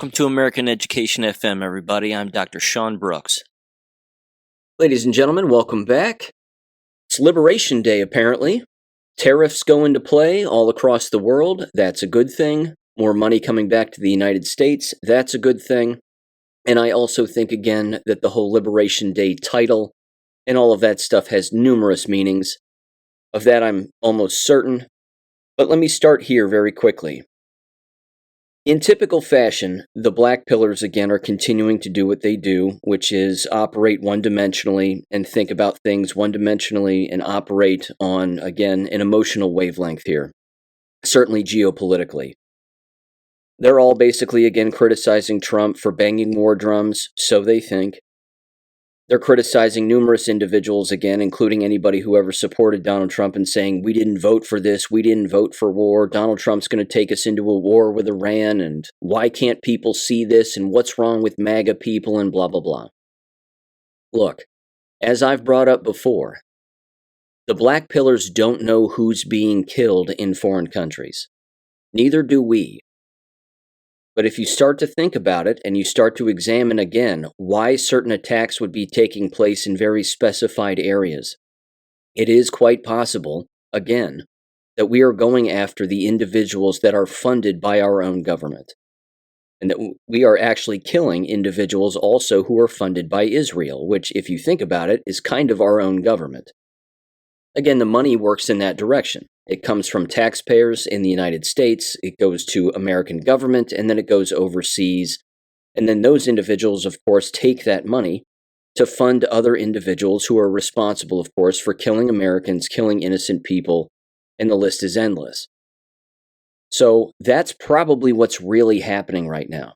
Welcome to American Education FM, everybody. I'm Dr. Sean Brooks. Ladies and gentlemen, welcome back. It's Liberation Day, apparently. Tariffs go into play all across the world. That's a good thing. More money coming back to the United States. That's a good thing. And I also think, again, that the whole Liberation Day title and all of that stuff has numerous meanings. Of that, I'm almost certain. But let me start here very quickly. In typical fashion, the Black Pillars, again, are continuing to do what they do, which is operate one-dimensionally and think about things one-dimensionally and operate on, again, an emotional wavelength here, certainly geopolitically. They're all basically, again, criticizing Trump for banging war drums, so they think. They're criticizing numerous individuals, again, including anybody who ever supported Donald Trump and saying, we didn't vote for this, we didn't vote for war, Donald Trump's going to take us into a war with Iran, and why can't people see this, and what's wrong with MAGA people, and blah, blah, blah. Look, as I've brought up before, the Black Pillars don't know who's being killed in foreign countries. Neither do we. But if you start to think about it and you start to examine again why certain attacks would be taking place in very specified areas, it is quite possible, again, that we are going after the individuals that are funded by our own government. And that we are actually killing individuals also who are funded by Israel, which, if you think about it, is kind of our own government. Again, the money works in that direction. It comes from taxpayers in the United States, it goes to American government, and then it goes overseas. And then those individuals, of course, take that money to fund other individuals who are responsible, of course, for killing Americans, killing innocent people, and the list is endless. So that's probably what's really happening right now.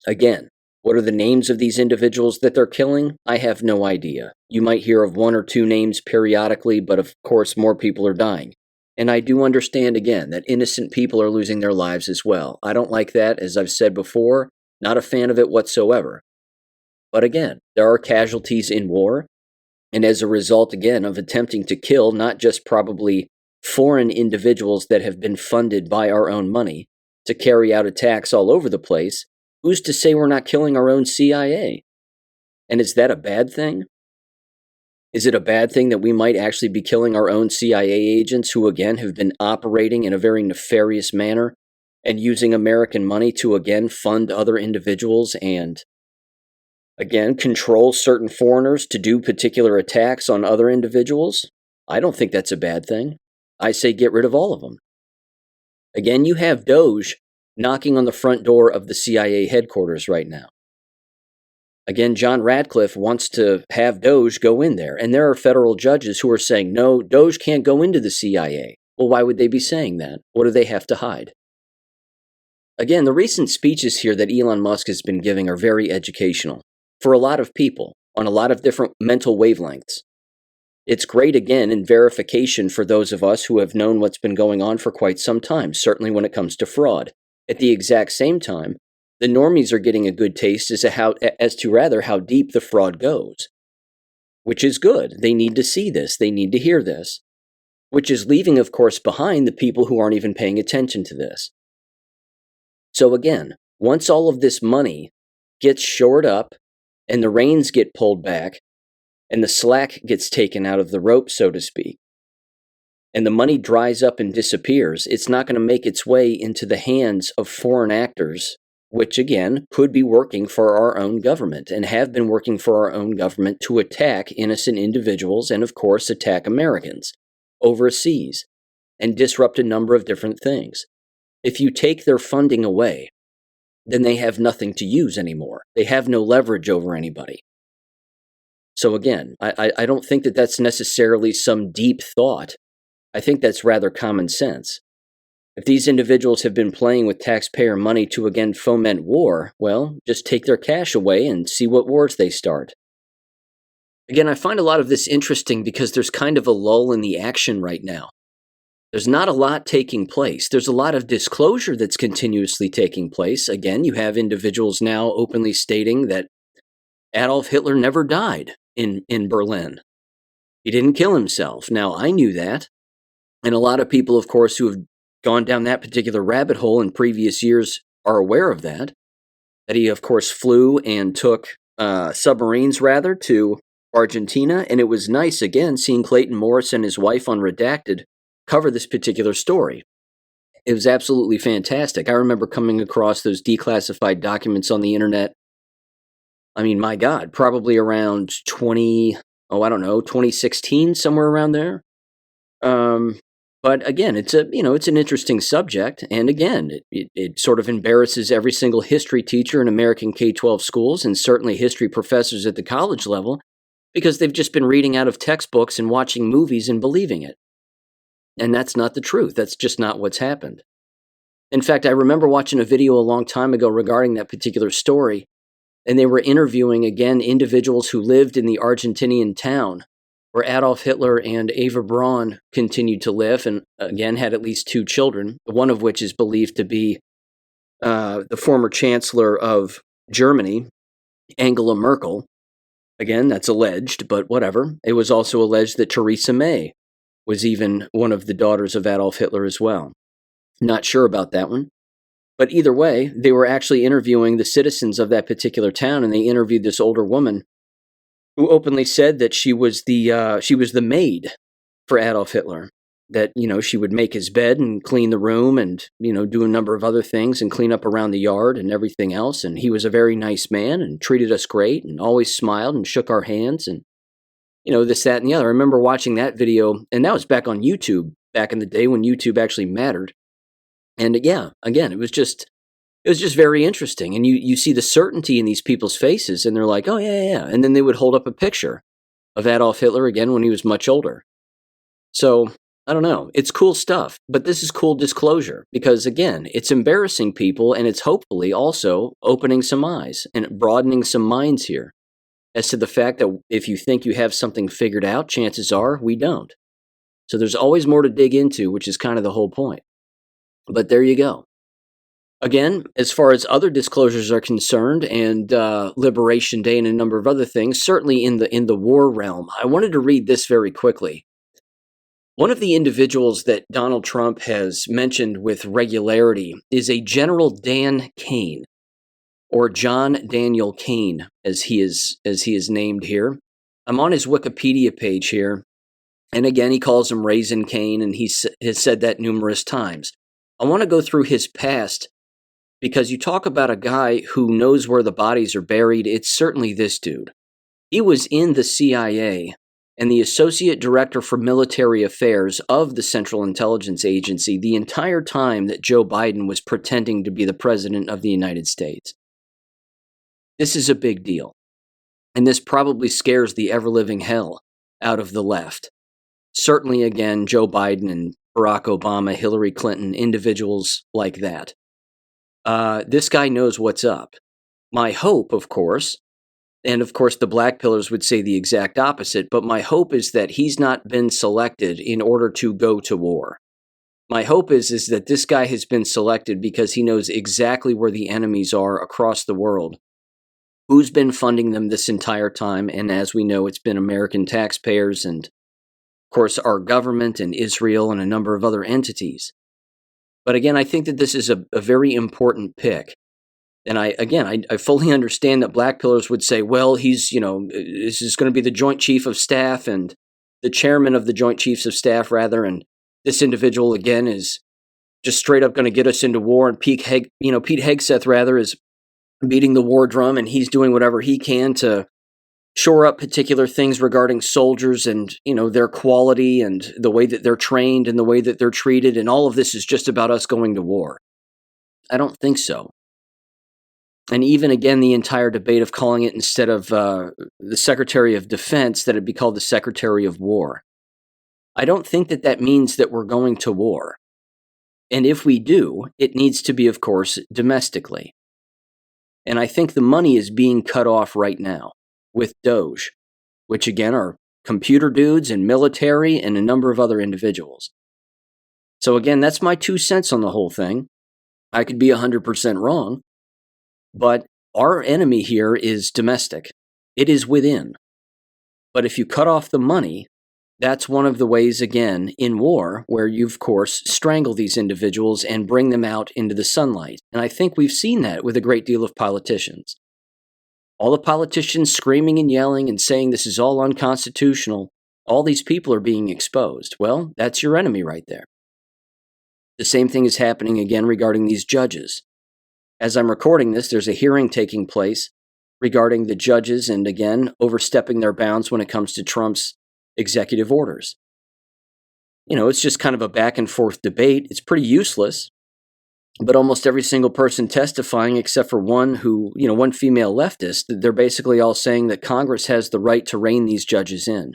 Again, what are the names of these individuals that they're killing? I have no idea. You might hear of one or two names periodically, but of course more people are dying. And I do understand, again, that innocent people are losing their lives as well. I don't like that, as I've said before, not a fan of it whatsoever. But again, there are casualties in war, and as a result, again, of attempting to kill not just probably foreign individuals that have been funded by our own money to carry out attacks all over the place, who's to say we're not killing our own CIA? And is that a bad thing? Is it a bad thing that we might actually be killing our own CIA agents who, again, have been operating in a very nefarious manner and using American money to, again, fund other individuals and, again, control certain foreigners to do particular attacks on other individuals? I don't think that's a bad thing. I say get rid of all of them. Again, you have Doge knocking on the front door of the CIA headquarters right now. Again, John Ratcliffe wants to have Doge go in there, and there are federal judges who are saying, no, Doge can't go into the CIA. Well, why would they be saying that? What do they have to hide? Again, the recent speeches here that Elon Musk has been giving are very educational for a lot of people on a lot of different mental wavelengths. It's great, again, in verification for those of us who have known what's been going on for quite some time, certainly when it comes to fraud. At the exact same time, the normies are getting a good taste as to how deep the fraud goes, which is good. They need to see this. They need to hear this, which is leaving, of course, behind the people who aren't even paying attention to this. So again, once all of this money gets shored up and the reins get pulled back and the slack gets taken out of the rope, so to speak, and the money dries up and disappears, it's not going to make its way into the hands of foreign actors, which, again, could be working for our own government and have been working for our own government to attack innocent individuals and, of course, attack Americans overseas and disrupt a number of different things. If you take their funding away, then they have nothing to use anymore. They have no leverage over anybody. So again, I don't think that that's necessarily some deep thought. I think that's rather common sense. If these individuals have been playing with taxpayer money to again foment war, well, just take their cash away and see what wars they start. Again, I find a lot of this interesting because there's kind of a lull in the action right now. There's not a lot taking place. There's a lot of disclosure that's continuously taking place. Again, you have individuals now openly stating that Adolf Hitler never died in Berlin. He didn't kill himself. Now, I knew that. And a lot of people, of course, who have gone down that particular rabbit hole in previous years are aware of that. that he, of course, flew and took submarines, rather, to Argentina. And it was nice, again, seeing Clayton Morris and his wife on Redacted cover this particular story. It was absolutely fantastic. I remember coming across those declassified documents on the internet. I mean, my God, probably around 2016, somewhere around there. But again, it's an interesting subject, and again, it sort of embarrasses every single history teacher in American K-12 schools, and certainly history professors at the college level, because they've just been reading out of textbooks and watching movies and believing it. And that's not the truth. That's just not what's happened. In fact, I remember watching a video a long time ago regarding that particular story, and they were interviewing, again, individuals who lived in the Argentinian town where Adolf Hitler and Eva Braun continued to live, and again had at least 2 children, one of which is believed to be the former chancellor of Germany, Angela Merkel. Again, that's alleged, but whatever. It was also alleged that Theresa May was even one of the daughters of Adolf Hitler as well. Not sure about that one. But either way, they were actually interviewing the citizens of that particular town, and they interviewed this older woman who openly said that she was the maid for Adolf Hitler. That, she would make his bed and clean the room and, do a number of other things and clean up around the yard and everything else. And he was a very nice man and treated us great and always smiled and shook our hands and, this, that, and the other. I remember watching that video, and that was back on YouTube, back in the day when YouTube actually mattered. And yeah, again, it was just very interesting. And you see the certainty in these people's faces, and they're like, oh, yeah. And then they would hold up a picture of Adolf Hitler again when he was much older. So, I don't know. It's cool stuff. But this is cool disclosure because, again, it's embarrassing people, and it's hopefully also opening some eyes and broadening some minds here as to the fact that if you think you have something figured out, chances are we don't. So there's always more to dig into, which is kind of the whole point. But there you go. Again, as far as other disclosures are concerned, and Liberation Day and a number of other things, certainly in the war realm, I wanted to read this very quickly. One of the individuals that Donald Trump has mentioned with regularity is a General Dan Kane, or John Daniel Kane, as he is named here. I'm on his Wikipedia page here, and again, he calls him Raisin Kane, and he has said that numerous times. I want to go through his past, because you talk about a guy who knows where the bodies are buried, it's certainly this dude. He was in the CIA and the Associate Director for Military Affairs of the Central Intelligence Agency the entire time that Joe Biden was pretending to be the President of the United States. This is a big deal. And this probably scares the ever-living hell out of the left. Certainly, again, Joe Biden and Barack Obama, Hillary Clinton, individuals like that. This guy knows what's up. My hope, of course, and of course the Black Pillars would say the exact opposite, but my hope is that he's not been selected in order to go to war. My hope is that this guy has been selected because he knows exactly where the enemies are across the world, who's been funding them this entire time, and as we know, it's been American taxpayers and, of course, our government and Israel and a number of other entities. But again, I think that this is a very important pick. And I fully understand that Black Pillars would say, well, he's, this is going to be the Joint Chief of Staff and the chairman of the Joint Chiefs of Staff, rather. And this individual, again, is just straight up going to get us into war. And Pete Hegseth, rather, is beating the war drum, and he's doing whatever he can to shore up particular things regarding soldiers and, their quality and the way that they're trained and the way that they're treated. And all of this is just about us going to war. I don't think so. And even, again, the entire debate of calling it, instead of the Secretary of Defense, that it be called the Secretary of War. I don't think that means that we're going to war. And if we do, it needs to be, of course, domestically. And I think the money is being cut off right now with Doge, which, again, are computer dudes and military and a number of other individuals. So, again, that's my 2 cents on the whole thing. I could be 100% wrong. But our enemy here is domestic. It is within. But if you cut off the money, That's one of the ways, again, in war, where you, of course, strangle these individuals and bring them out into the sunlight. And I think we've seen that with a great deal of politicians. All the politicians screaming and yelling and saying this is all unconstitutional, all these people are being exposed. Well, that's your enemy right there. The same thing is happening again regarding these judges. As I'm recording this, there's a hearing taking place regarding the judges and, again, overstepping their bounds when it comes to Trump's executive orders. It's just kind of a back and forth debate. It's pretty useless, but almost every single person testifying, except for one female leftist, they're basically all saying that Congress has the right to rein these judges in,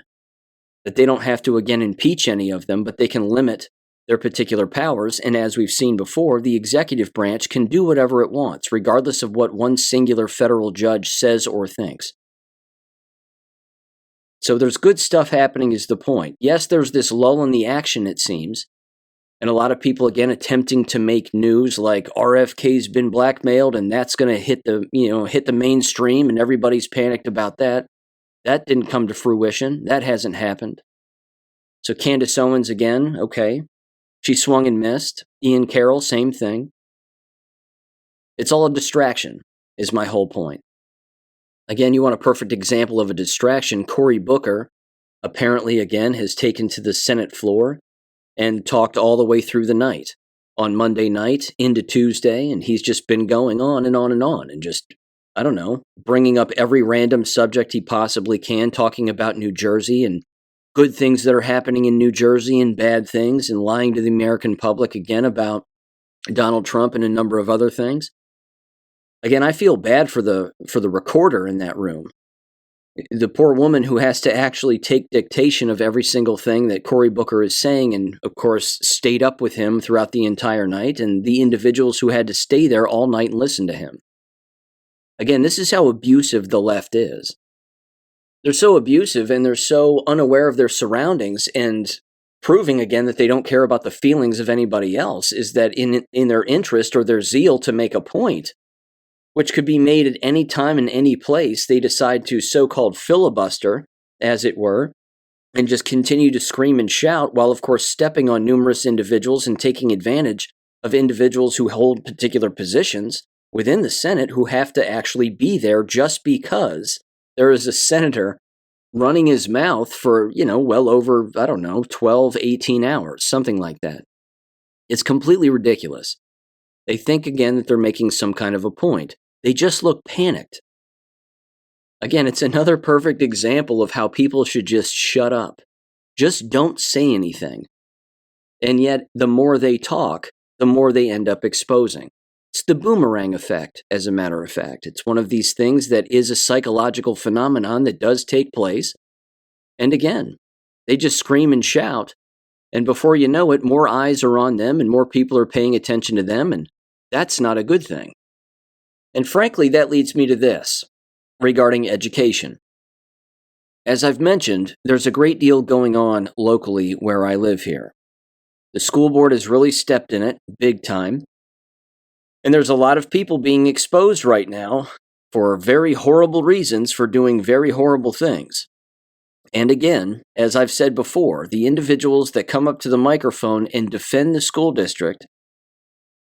that they don't have to, again, impeach any of them, but they can limit their particular powers. And as we've seen before, the executive branch can do whatever it wants, regardless of what one singular federal judge says or thinks. So there's good stuff happening is the point. Yes, there's this lull in the action, it seems. And a lot of people, again, attempting to make news like RFK's been blackmailed and that's going to hit the mainstream and everybody's panicked about that. That didn't come to fruition. That hasn't happened. So Candace Owens, again, okay. She swung and missed. Ian Carroll, same thing. It's all a distraction, is my whole point. Again, you want a perfect example of a distraction. Cory Booker apparently, again, has taken to the Senate floor and talked all the way through the night on Monday night into Tuesday, and he's just been going on and on and on and just, I don't know, bringing up every random subject he possibly can, talking about New Jersey and good things that are happening in New Jersey and bad things, and lying to the American public again about Donald Trump and a number of other things. Again, I feel bad for the recorder in that room. The poor woman who has to actually take dictation of every single thing that Cory Booker is saying and, of course, stayed up with him throughout the entire night, and the individuals who had to stay there all night and listen to him. Again, this is how abusive the left is. They're so abusive and they're so unaware of their surroundings, and proving again that they don't care about the feelings of anybody else is that in their interest or their zeal to make a point, which could be made at any time and any place, they decide to so-called filibuster, as it were, and just continue to scream and shout while, of course, stepping on numerous individuals and taking advantage of individuals who hold particular positions within the Senate who have to actually be there just because there is a senator running his mouth for, well over, 12, 18 hours, something like that. It's completely ridiculous. They think, again, that they're making some kind of a point. They just look panicked. Again, it's another perfect example of how people should just shut up. Just don't say anything. And yet, the more they talk, the more they end up exposing. It's the boomerang effect, as a matter of fact. It's one of these things that is a psychological phenomenon that does take place. And again, they just scream and shout, and before you know it, more eyes are on them and more people are paying attention to them, and that's not a good thing. And frankly, that leads me to this, regarding education. As I've mentioned, there's a great deal going on locally where I live here. The school board has really stepped in it, big time. And there's a lot of people being exposed right now for very horrible reasons for doing very horrible things. And again, as I've said before, the individuals that come up to the microphone and defend the school district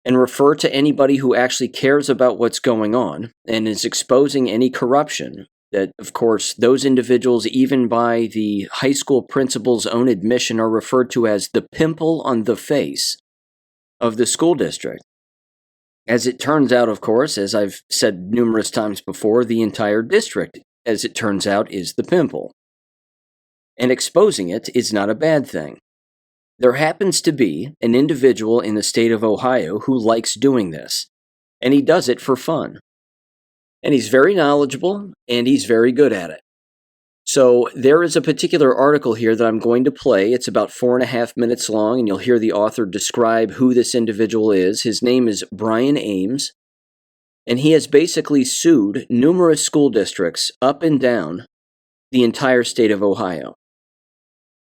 and refer to anybody who actually cares about what's going on and is exposing any corruption, that, of course, those individuals, even by the high school principal's own admission, are referred to as the pimple on the face of the school district. As it turns out, of course, as I've said numerous times before, the entire district, as it turns out, is the pimple. And exposing it is not a bad thing. There happens to be an individual in the state of Ohio who likes doing this, and he does it for fun. And he's very knowledgeable, and he's very good at it. So there is a particular article here that I'm going to play. It's about 4.5 minutes long, and you'll hear the author describe who this individual is. His name is Brian Ames, and he has basically sued numerous school districts up and down the entire state of Ohio.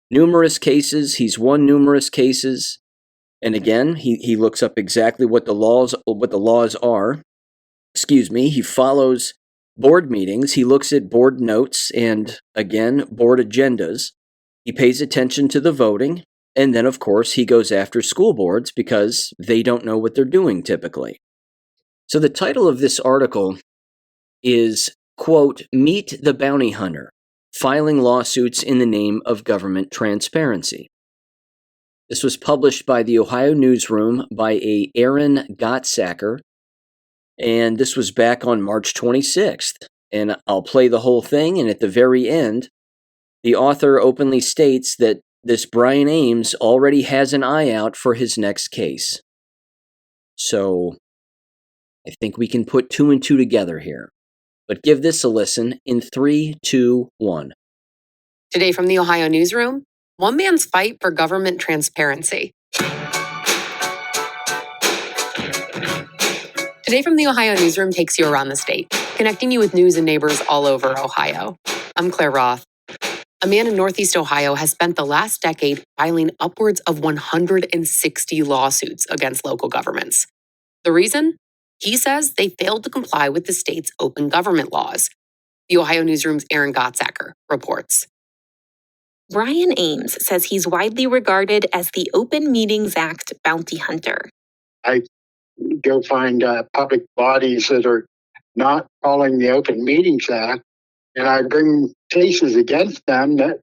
Numerous cases, he's won numerous cases, and again, he looks up exactly what the laws are. He follows board meetings, he looks at board notes and, again, board agendas. He pays attention to the voting, and then, of course, he goes after school boards because they don't know what they're doing typically. So the title of this article is, quote, "Meet the Bounty Hunter, Filing Lawsuits in the Name of Government Transparency." This was published by the Ohio Newsroom by a Aaron Gottsacker, and this was back on March 26th. And I'll play the whole thing, and at the very end, the author openly states that this Brian Ames already has an eye out for his next case. So I think we can put 2 and 2 together here. But give this a listen in 3, 2, 1. Today from the Ohio Newsroom, one man's fight for government transparency. Today from the Ohio Newsroom takes you around the state, connecting you with news and neighbors all over Ohio. I'm Claire Roth. A man in Northeast Ohio has spent the last decade filing upwards of 160 lawsuits against local governments. The reason? He says they failed to comply with the state's open government laws. The Ohio Newsroom's Aaron Gottsacker reports. Brian Ames says he's widely regarded as the Open Meetings Act bounty hunter. I go find public bodies that are not following the Open Meetings Act, and I bring cases against them that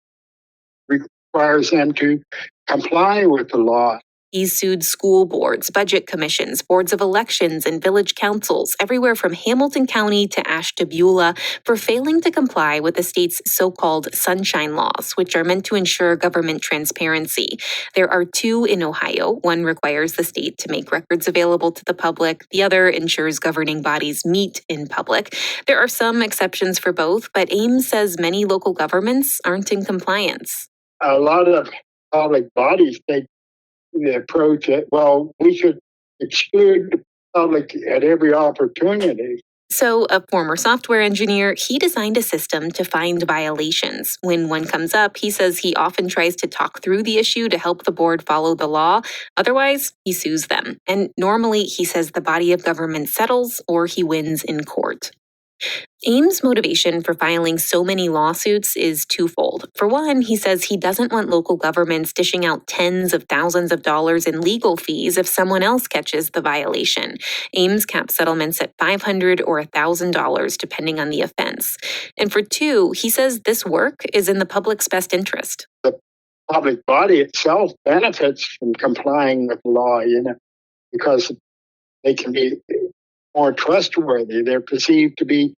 requires them to comply with the law. He's sued school boards, budget commissions, boards of elections, and village councils, everywhere from Hamilton County to Ashtabula, for failing to comply with the state's so-called sunshine laws, which are meant to ensure government transparency. There are 2 in Ohio. One requires the state to make records available to the public. The other ensures governing bodies meet in public. There are some exceptions for both, but Ames says many local governments aren't in compliance. A lot of public bodies take the approach that, well, we should exclude the public at every opportunity. So, a former software engineer, he designed a system to find violations. When one comes up, he says he often tries to talk through the issue to help the board follow the law. Otherwise, he sues them. And normally, he says the body of government settles or he wins in court. Ames' motivation for filing so many lawsuits is twofold. For one, he says he doesn't want local governments dishing out tens of thousands of dollars in legal fees if someone else catches the violation. Ames caps settlements at $500 or $1,000, depending on the offense. And for two, he says this work is in the public's best interest. The public body itself benefits from complying with the law, because they can be more trustworthy. They're perceived to be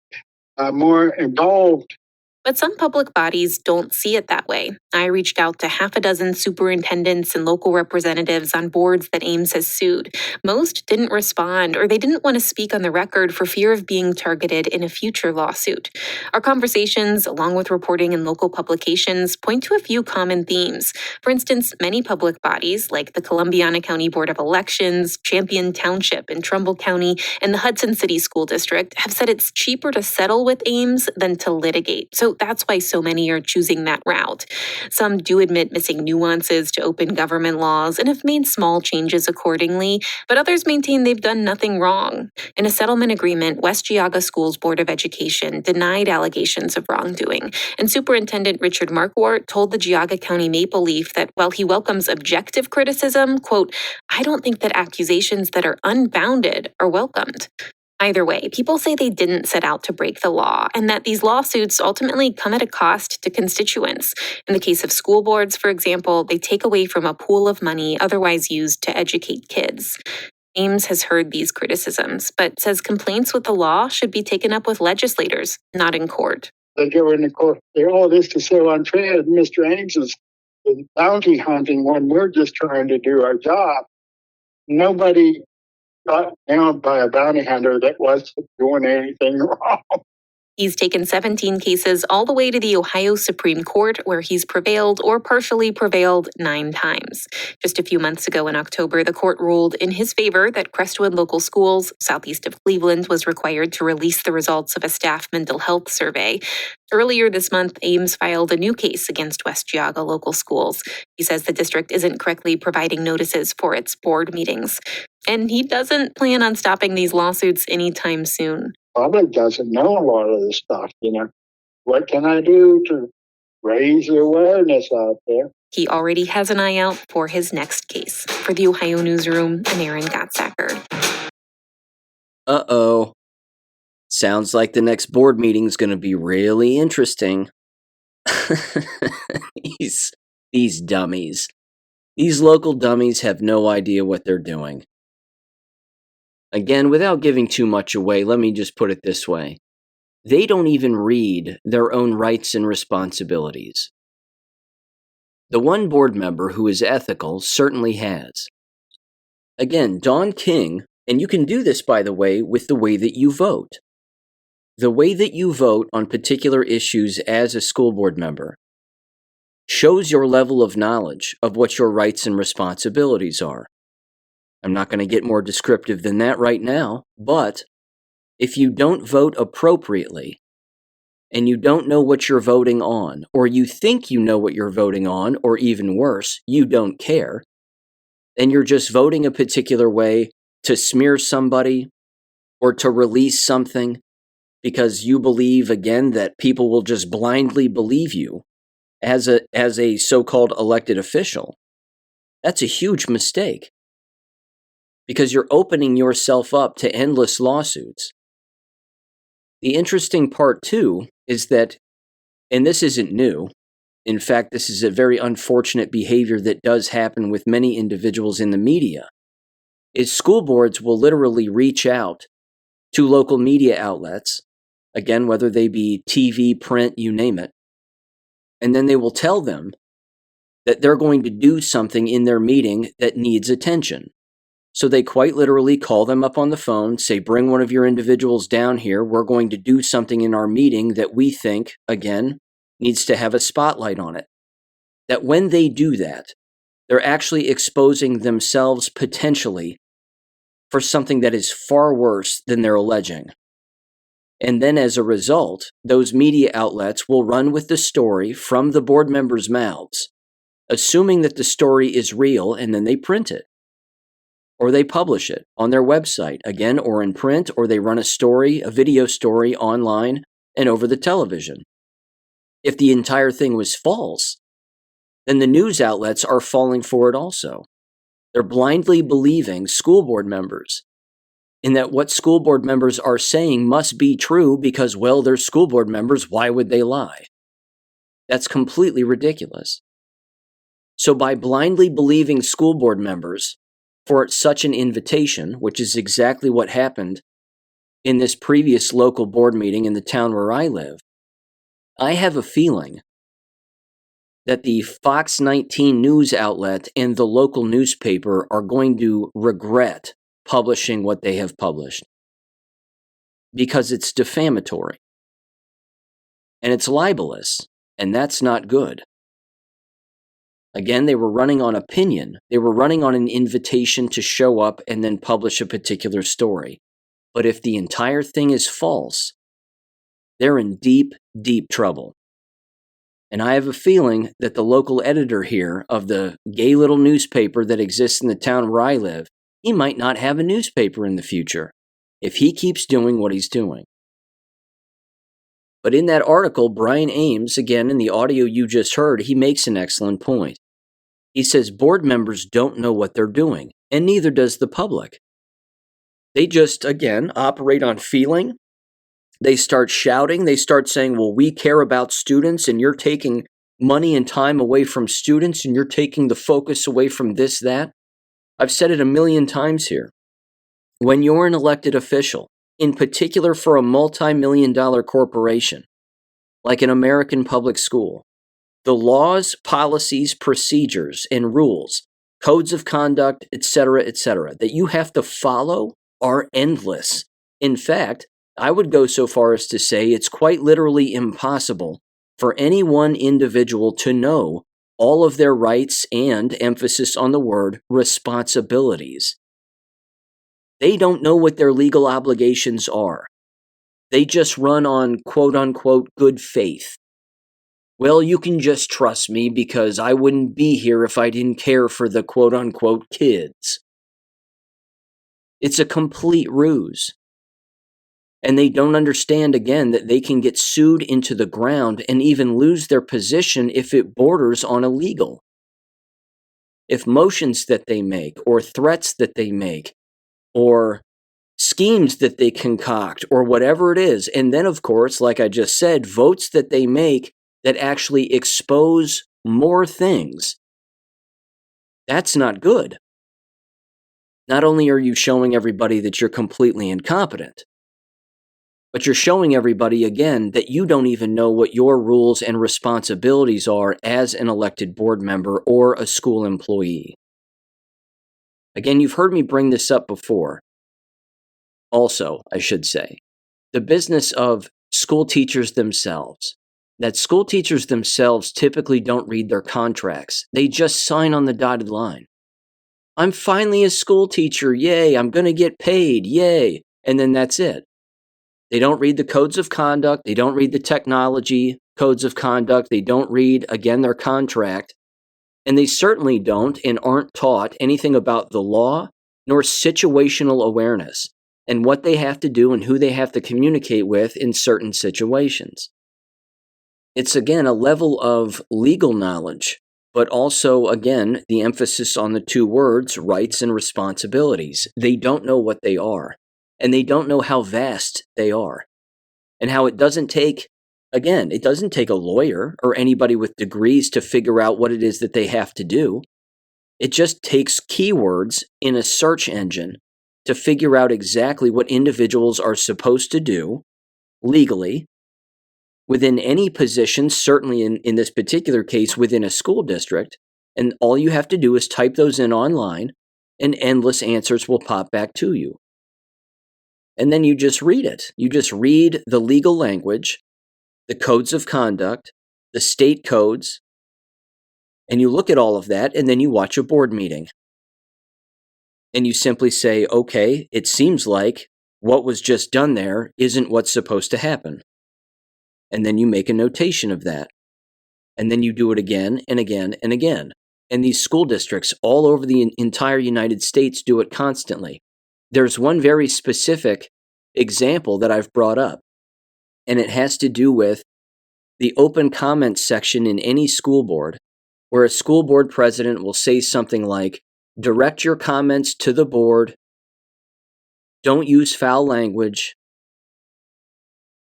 more involved. But some public bodies don't see it that way. I reached out to half a dozen superintendents and local representatives on boards that Ames has sued. Most didn't respond, or they didn't want to speak on the record for fear of being targeted in a future lawsuit. Our conversations, along with reporting in local publications, point to a few common themes. For instance, many public bodies, like the Columbiana County Board of Elections, Champion Township in Trumbull County, and the Hudson City School District, have said it's cheaper to settle with Ames than to litigate. So that's why so many are choosing that route. Some do admit missing nuances to open government laws and have made small changes accordingly, but others maintain they've done nothing wrong. In a settlement agreement, West Geauga Schools Board of Education denied allegations of wrongdoing, and Superintendent Richard Markwart told the Geauga County Maple Leaf that while he welcomes objective criticism, quote, "I don't think that accusations that are unfounded are welcomed." Either way, people say they didn't set out to break the law and that these lawsuits ultimately come at a cost to constituents. In the case of school boards, for example, they take away from a pool of money otherwise used to educate kids. Ames has heard these criticisms, but says complaints with the law should be taken up with legislators, not in court. They go into court, say, oh, this is so unfair. Mr. Ames is bounty hunting when we're just trying to do our job. Nobody got down by a bounty hunter that wasn't doing anything wrong. He's taken 17 cases all the way to the Ohio Supreme Court, where he's prevailed or partially prevailed 9 times. Just a few months ago in October, the court ruled in his favor that Crestwood Local Schools, southeast of Cleveland, was required to release the results of a staff mental health survey. Earlier this month, Ames filed a new case against West Geauga Local Schools. He says the district isn't correctly providing notices for its board meetings. And he doesn't plan on stopping these lawsuits anytime soon. Public doesn't know a lot of this stuff, What can I do to raise awareness out there. He already has an eye out for his next case. For the Ohio Newsroom, I'm Erin Gottsacker. Uh-oh. Sounds like the next board meeting's going to be really interesting. These dummies. These local dummies have no idea what they're doing. Again, without giving too much away, let me just put it this way. They don't even read their own rights and responsibilities. The one board member who is ethical certainly has. Again, Don King, and you can do this, by the way, with the way that you vote. The way that you vote on particular issues as a school board member shows your level of knowledge of what your rights and responsibilities are. I'm not going to get more descriptive than that right now, but if you don't vote appropriately, and you don't know what you're voting on, or you think you know what you're voting on, or even worse, you don't care, and you're just voting a particular way to smear somebody or to release something because you believe, again, that people will just blindly believe you as a so-called elected official, that's a huge mistake because you're opening yourself up to endless lawsuits. The interesting part, too, is that, and this isn't new, in fact, this is a very unfortunate behavior that does happen with many individuals in the media, is school boards will literally reach out to local media outlets, again, whether they be TV, print, you name it, and then they will tell them that they're going to do something in their meeting that needs attention. So they quite literally call them up on the phone, say, bring one of your individuals down here. We're going to do something in our meeting that we think, again, needs to have a spotlight on it. That when they do that, they're actually exposing themselves potentially for something that is far worse than they're alleging. And then as a result, those media outlets will run with the story from the board members' mouths, assuming that the story is real, and then they print it. Or they publish it on their website, again, or in print, or they run a video story online and over the television. If the entire thing was false, then the news outlets are falling for it also. They're blindly believing school board members in that what school board members are saying must be true because, well, they're school board members, why would they lie? That's completely ridiculous. So by blindly believing school board members for such an invitation, which is exactly what happened in this previous local board meeting in the town where I live, I have a feeling that the Fox 19 news outlet and the local newspaper are going to regret publishing what they have published because it's defamatory and it's libelous, and that's not good. Again, they were running on opinion. They were running on an invitation to show up and then publish a particular story. But if the entire thing is false, they're in deep, deep trouble. And I have a feeling that the local editor here of the gay little newspaper that exists in the town where I live, he might not have a newspaper in the future if he keeps doing what he's doing. But in that article, Brian Ames, again, in the audio you just heard, he makes an excellent point. He says board members don't know what they're doing, and neither does the public. They just, again, operate on feeling. They start shouting. They start saying, well, we care about students, and you're taking money and time away from students, and you're taking the focus away from this, that. I've said it a million times here. When you're an elected official, in particular for a multi-million-dollar corporation, like an American public school, the laws, policies, procedures, and rules, codes of conduct, etc., that you have to follow are endless. In fact, I would go so far as to say it's quite literally impossible for any one individual to know all of their rights and, emphasis on the word, responsibilities. They don't know what their legal obligations are. They just run on quote-unquote good faith. Well, you can just trust me because I wouldn't be here if I didn't care for the quote-unquote kids. It's a complete ruse. And they don't understand, again, that they can get sued into the ground and even lose their position if it borders on illegal. If motions that they make, or threats that they make, or schemes that they concoct, or whatever it is, and then, of course, like I just said, votes that they make that actually expose more things, that's not good. Not only are you showing everybody that you're completely incompetent, but you're showing everybody, again, that you don't even know what your rules and responsibilities are as an elected board member or a school employee. Again, you've heard me bring this up before. Also, I should say, the business of school teachers themselves. That school teachers themselves typically don't read their contracts. They just sign on the dotted line. I'm finally a school teacher, yay, I'm going to get paid, yay, and then that's it. They don't read the codes of conduct, they don't read the technology codes of conduct, they don't read, again, their contract, and they certainly don't and aren't taught anything about the law nor situational awareness and what they have to do and who they have to communicate with in certain situations. It's, again, a level of legal knowledge, but also, again, the emphasis on the two words, rights and responsibilities. They don't know what they are, and they don't know how vast they are, and how it doesn't take, again, it doesn't take a lawyer or anybody with degrees to figure out what it is that they have to do. It just takes keywords in a search engine to figure out exactly what individuals are supposed to do legally within any position, certainly in this particular case within a school district, and all you have to do is type those in online and endless answers will pop back to you. And then you just read it. You just read the legal language, the codes of conduct, the state codes, and you look at all of that, and then you watch a board meeting. And you simply say, okay, it seems like what was just done there isn't what's supposed to happen. And then you make a notation of that. And then you do it again and again and again. And these school districts all over the entire United States do it constantly. There's one very specific example that I've brought up, and it has to do with the open comments section in any school board, where a school board president will say something like, direct your comments to the board, don't use foul language.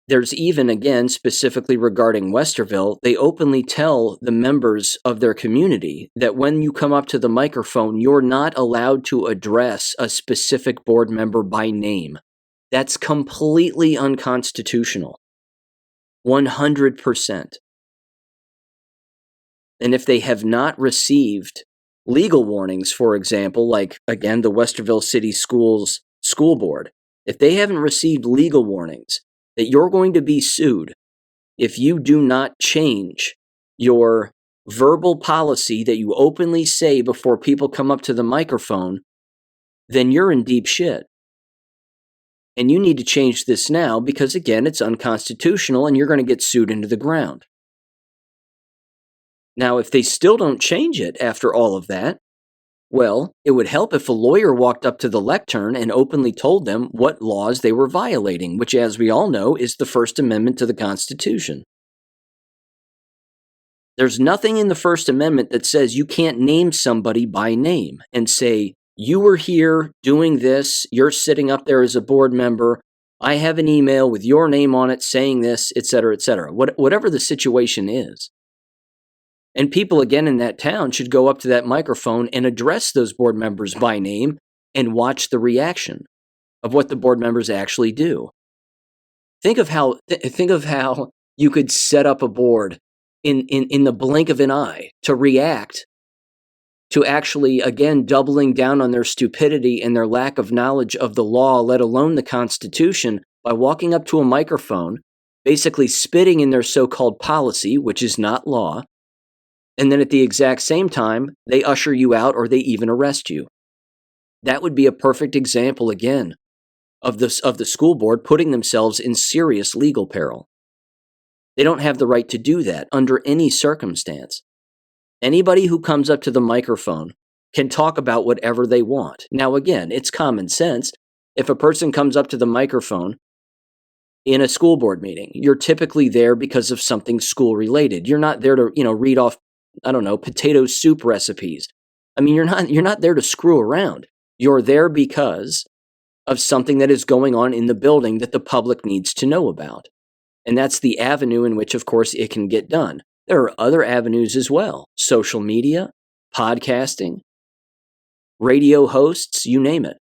There's even, again, specifically regarding Westerville, they openly tell the members of their community that when you come up to the microphone, you're not allowed to address a specific board member by name. That's completely unconstitutional. 100%. And if they have not received legal warnings, for example, like, again, the Westerville City Schools School Board, if they haven't received legal warnings that you're going to be sued if you do not change your verbal policy that you openly say before people come up to the microphone, then you're in deep shit. And you need to change this now because, again, it's unconstitutional and you're going to get sued into the ground. Now, if they still don't change it after all of that, well, it would help if a lawyer walked up to the lectern and openly told them what laws they were violating, which, as we all know, is the First Amendment to the Constitution. There's nothing in the First Amendment that says you can't name somebody by name and say, you were here doing this, you're sitting up there as a board member, I have an email with your name on it saying this, etc., etc., whatever the situation is. And people, again, in that town should go up to that microphone and address those board members by name and watch the reaction of what the board members actually do. Think of how you could set up a board in the blink of an eye to react to actually, again, doubling down on their stupidity and their lack of knowledge of the law, let alone the Constitution, by walking up to a microphone, basically spitting in their so-called policy, which is not law, and then at the exact same time, they usher you out or they even arrest you. That would be a perfect example, again, of the school board putting themselves in serious legal peril. They don't have the right to do that under any circumstance. Anybody who comes up to the microphone can talk about whatever they want. Now, again, it's common sense. If a person comes up to the microphone in a school board meeting. You're typically there because of something school related. You're not there to, read off, potato soup recipes. I mean, you're not there to screw around. You're there because of something that is going on in the building that the public needs to know about. And that's the avenue in which, of course, it can get done. There are other avenues as well. Social media, podcasting, radio hosts, you name it.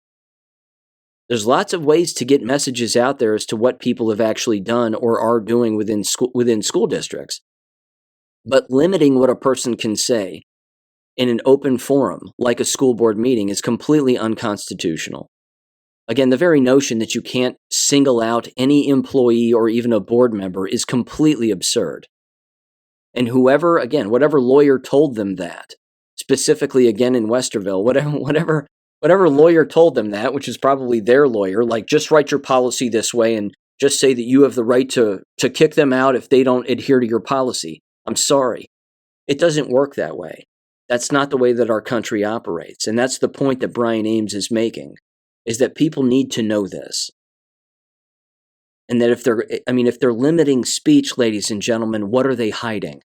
There's lots of ways to get messages out there as to what people have actually done or are doing within school districts. But limiting what a person can say in an open forum like a school board meeting is completely unconstitutional. Again, the very notion that you can't single out any employee or even a board member is completely absurd. And whatever lawyer told them that, specifically again in Westerville, whatever lawyer told them that, which is probably their lawyer, like just write your policy this way and just say that you have the right to kick them out if they don't adhere to your policy. I'm sorry. It doesn't work that way. That's not the way that our country operates. And that's the point that Brian Ames is making, is that people need to know this. And that if they're limiting speech, ladies and gentlemen, what are they hiding?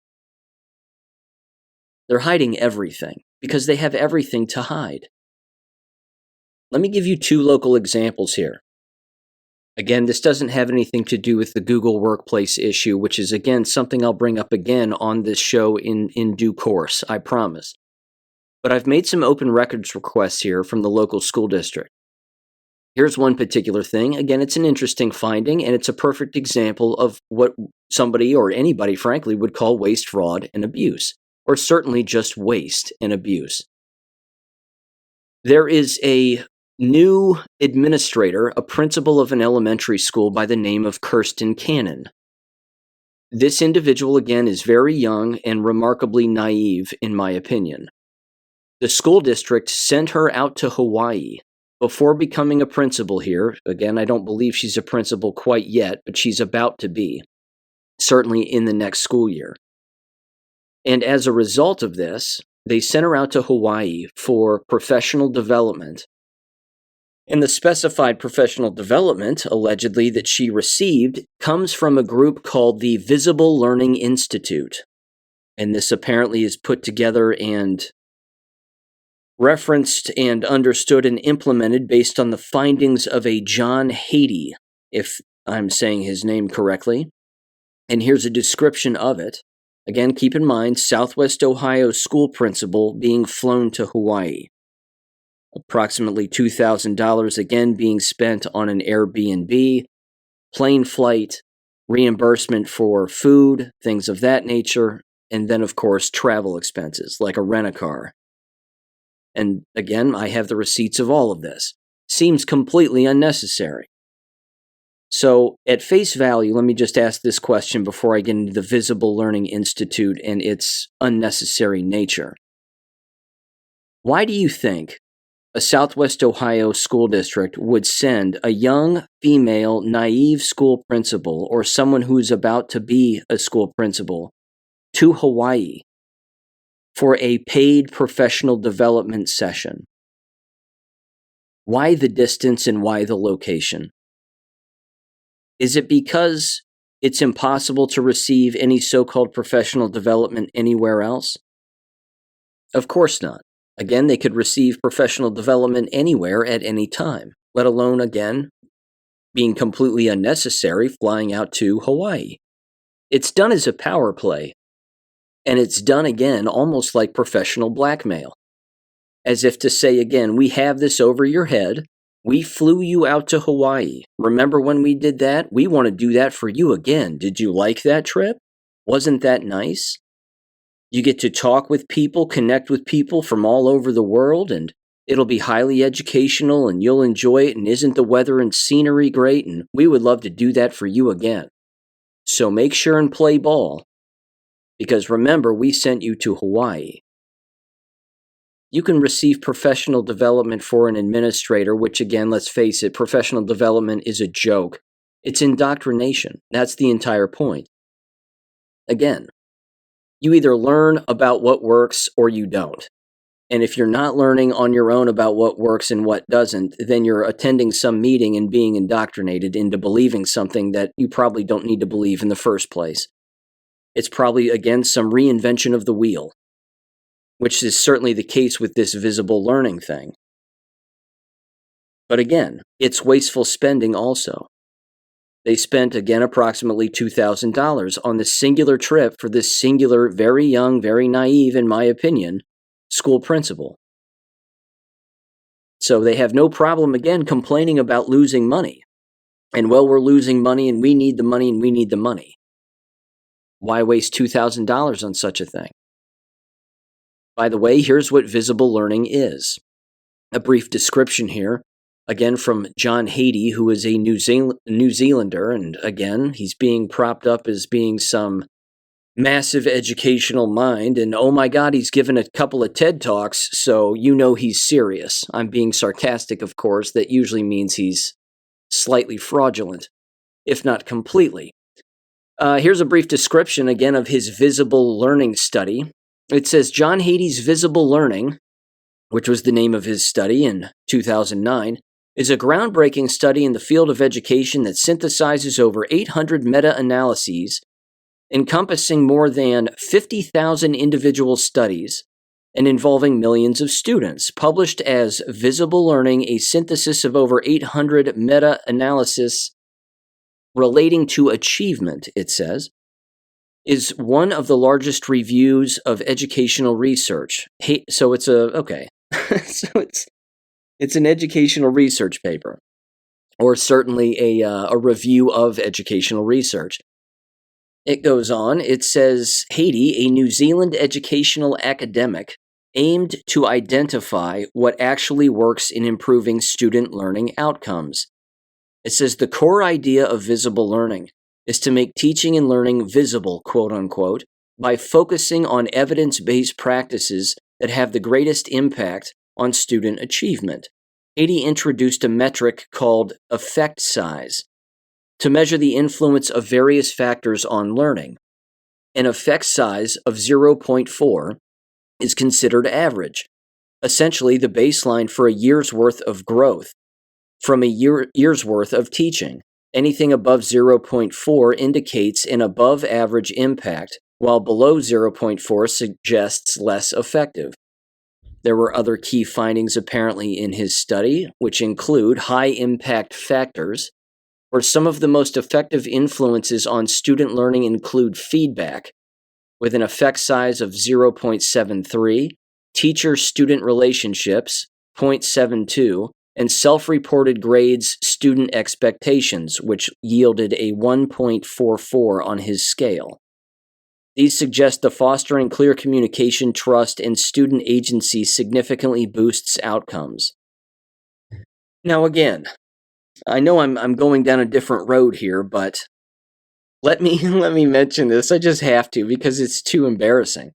They're hiding everything because they have everything to hide. Let me give you two local examples here. Again, this doesn't have anything to do with the Google Workplace issue, which is, again, something I'll bring up again on this show in due course, I promise. But I've made some open records requests here from the local school district. Here's one particular thing. Again, it's an interesting finding, and it's a perfect example of what somebody or anybody, frankly, would call waste, fraud, and abuse, or certainly just waste and abuse. There is a new administrator, a principal of an elementary school by the name of Kirsten Cannon. This individual, again, is very young and remarkably naive, in my opinion. The school district sent her out to Hawaii before becoming a principal here. Again, I don't believe she's a principal quite yet, but she's about to be, certainly in the next school year. And as a result of this, they sent her out to Hawaii for professional development. And the specified professional development, allegedly, that she received comes from a group called the Visible Learning Institute. And this apparently is put together and referenced and understood and implemented based on the findings of a John Haiti, if I'm saying his name correctly. And here's a description of it. Again, keep in mind, Southwest Ohio school principal being flown to Hawaii. Approximately $2,000 again being spent on an Airbnb, plane flight, reimbursement for food, things of that nature, and then, of course, travel expenses, like a rent-a-car. And again, I have the receipts of all of this. Seems completely unnecessary. So, at face value, let me just ask this question before I get into the Visible Learning Institute and its unnecessary nature. Why do you think a Southwest Ohio school district would send a young, female, naive school principal or someone who's about to be a school principal to Hawaii for a paid professional development session? Why the distance and why the location? Is it because it's impossible to receive any so-called professional development anywhere else? Of course not. Again, they could receive professional development anywhere at any time, let alone, again, being completely unnecessary flying out to Hawaii. It's done as a power play, and it's done, again, almost like professional blackmail. As if to say, again, we have this over your head. We flew you out to Hawaii. Remember when we did that? We want to do that for you again. Did you like that trip? Wasn't that nice? You get to talk with people, connect with people from all over the world, and it'll be highly educational, and you'll enjoy it, and isn't the weather and scenery great? And we would love to do that for you again. So make sure and play ball, because remember, we sent you to Hawaii. You can receive professional development for an administrator, which again, let's face it, professional development is a joke. It's indoctrination. That's the entire point. Again, you either learn about what works or you don't. And if you're not learning on your own about what works and what doesn't, then you're attending some meeting and being indoctrinated into believing something that you probably don't need to believe in the first place. It's probably, again, some reinvention of the wheel, which is certainly the case with this visible learning thing. But again, it's wasteful spending also. They spent, again, approximately $2,000 on this singular trip for this singular, very young, very naive, in my opinion, school principal. So they have no problem, again, complaining about losing money. And, well, we're losing money and we need the money and we need the money. Why waste $2,000 on such a thing? By the way, here's what visible learning is. A brief description here, again from John Haiti, who is a New Zealander, and again, he's being propped up as being some massive educational mind, and oh my God, he's given a couple of TED Talks, so you know he's serious. I'm being sarcastic, of course. That usually means he's slightly fraudulent, if not completely. Here's a brief description, again, of his visible learning study. It says, John Haiti's visible learning, which was the name of his study in 2009, is a groundbreaking study in the field of education that synthesizes over 800 meta-analyses encompassing more than 50,000 individual studies and involving millions of students. Published as Visible Learning, a synthesis of over 800 meta-analysis relating to achievement, it says, is one of the largest reviews of educational research. So it's it's an educational research paper, or certainly a review of educational research. It goes on, it says, Haiti, a New Zealand educational academic, aimed to identify what actually works in improving student learning outcomes. It says, the core idea of visible learning is to make teaching and learning visible, quote unquote, by focusing on evidence-based practices that have the greatest impact on student achievement. Haiti introduced a metric called effect size to measure the influence of various factors on learning. An effect size of 0.4 is considered average, essentially the baseline for a year's worth of growth from a year's worth of teaching. Anything above 0.4 indicates an above-average impact, while below 0.4 suggests less effective. There were other key findings apparently in his study, which include high-impact factors, where some of the most effective influences on student learning include feedback, with an effect size of 0.73, teacher-student relationships, 0.72, and self-reported grades student expectations, which yielded a 1.44 on his scale. These suggest the fostering clear communication, trust, and student agency significantly boosts outcomes. Now again, I know I'm going down a different road here, but let me mention this. I just have to because it's too embarrassing.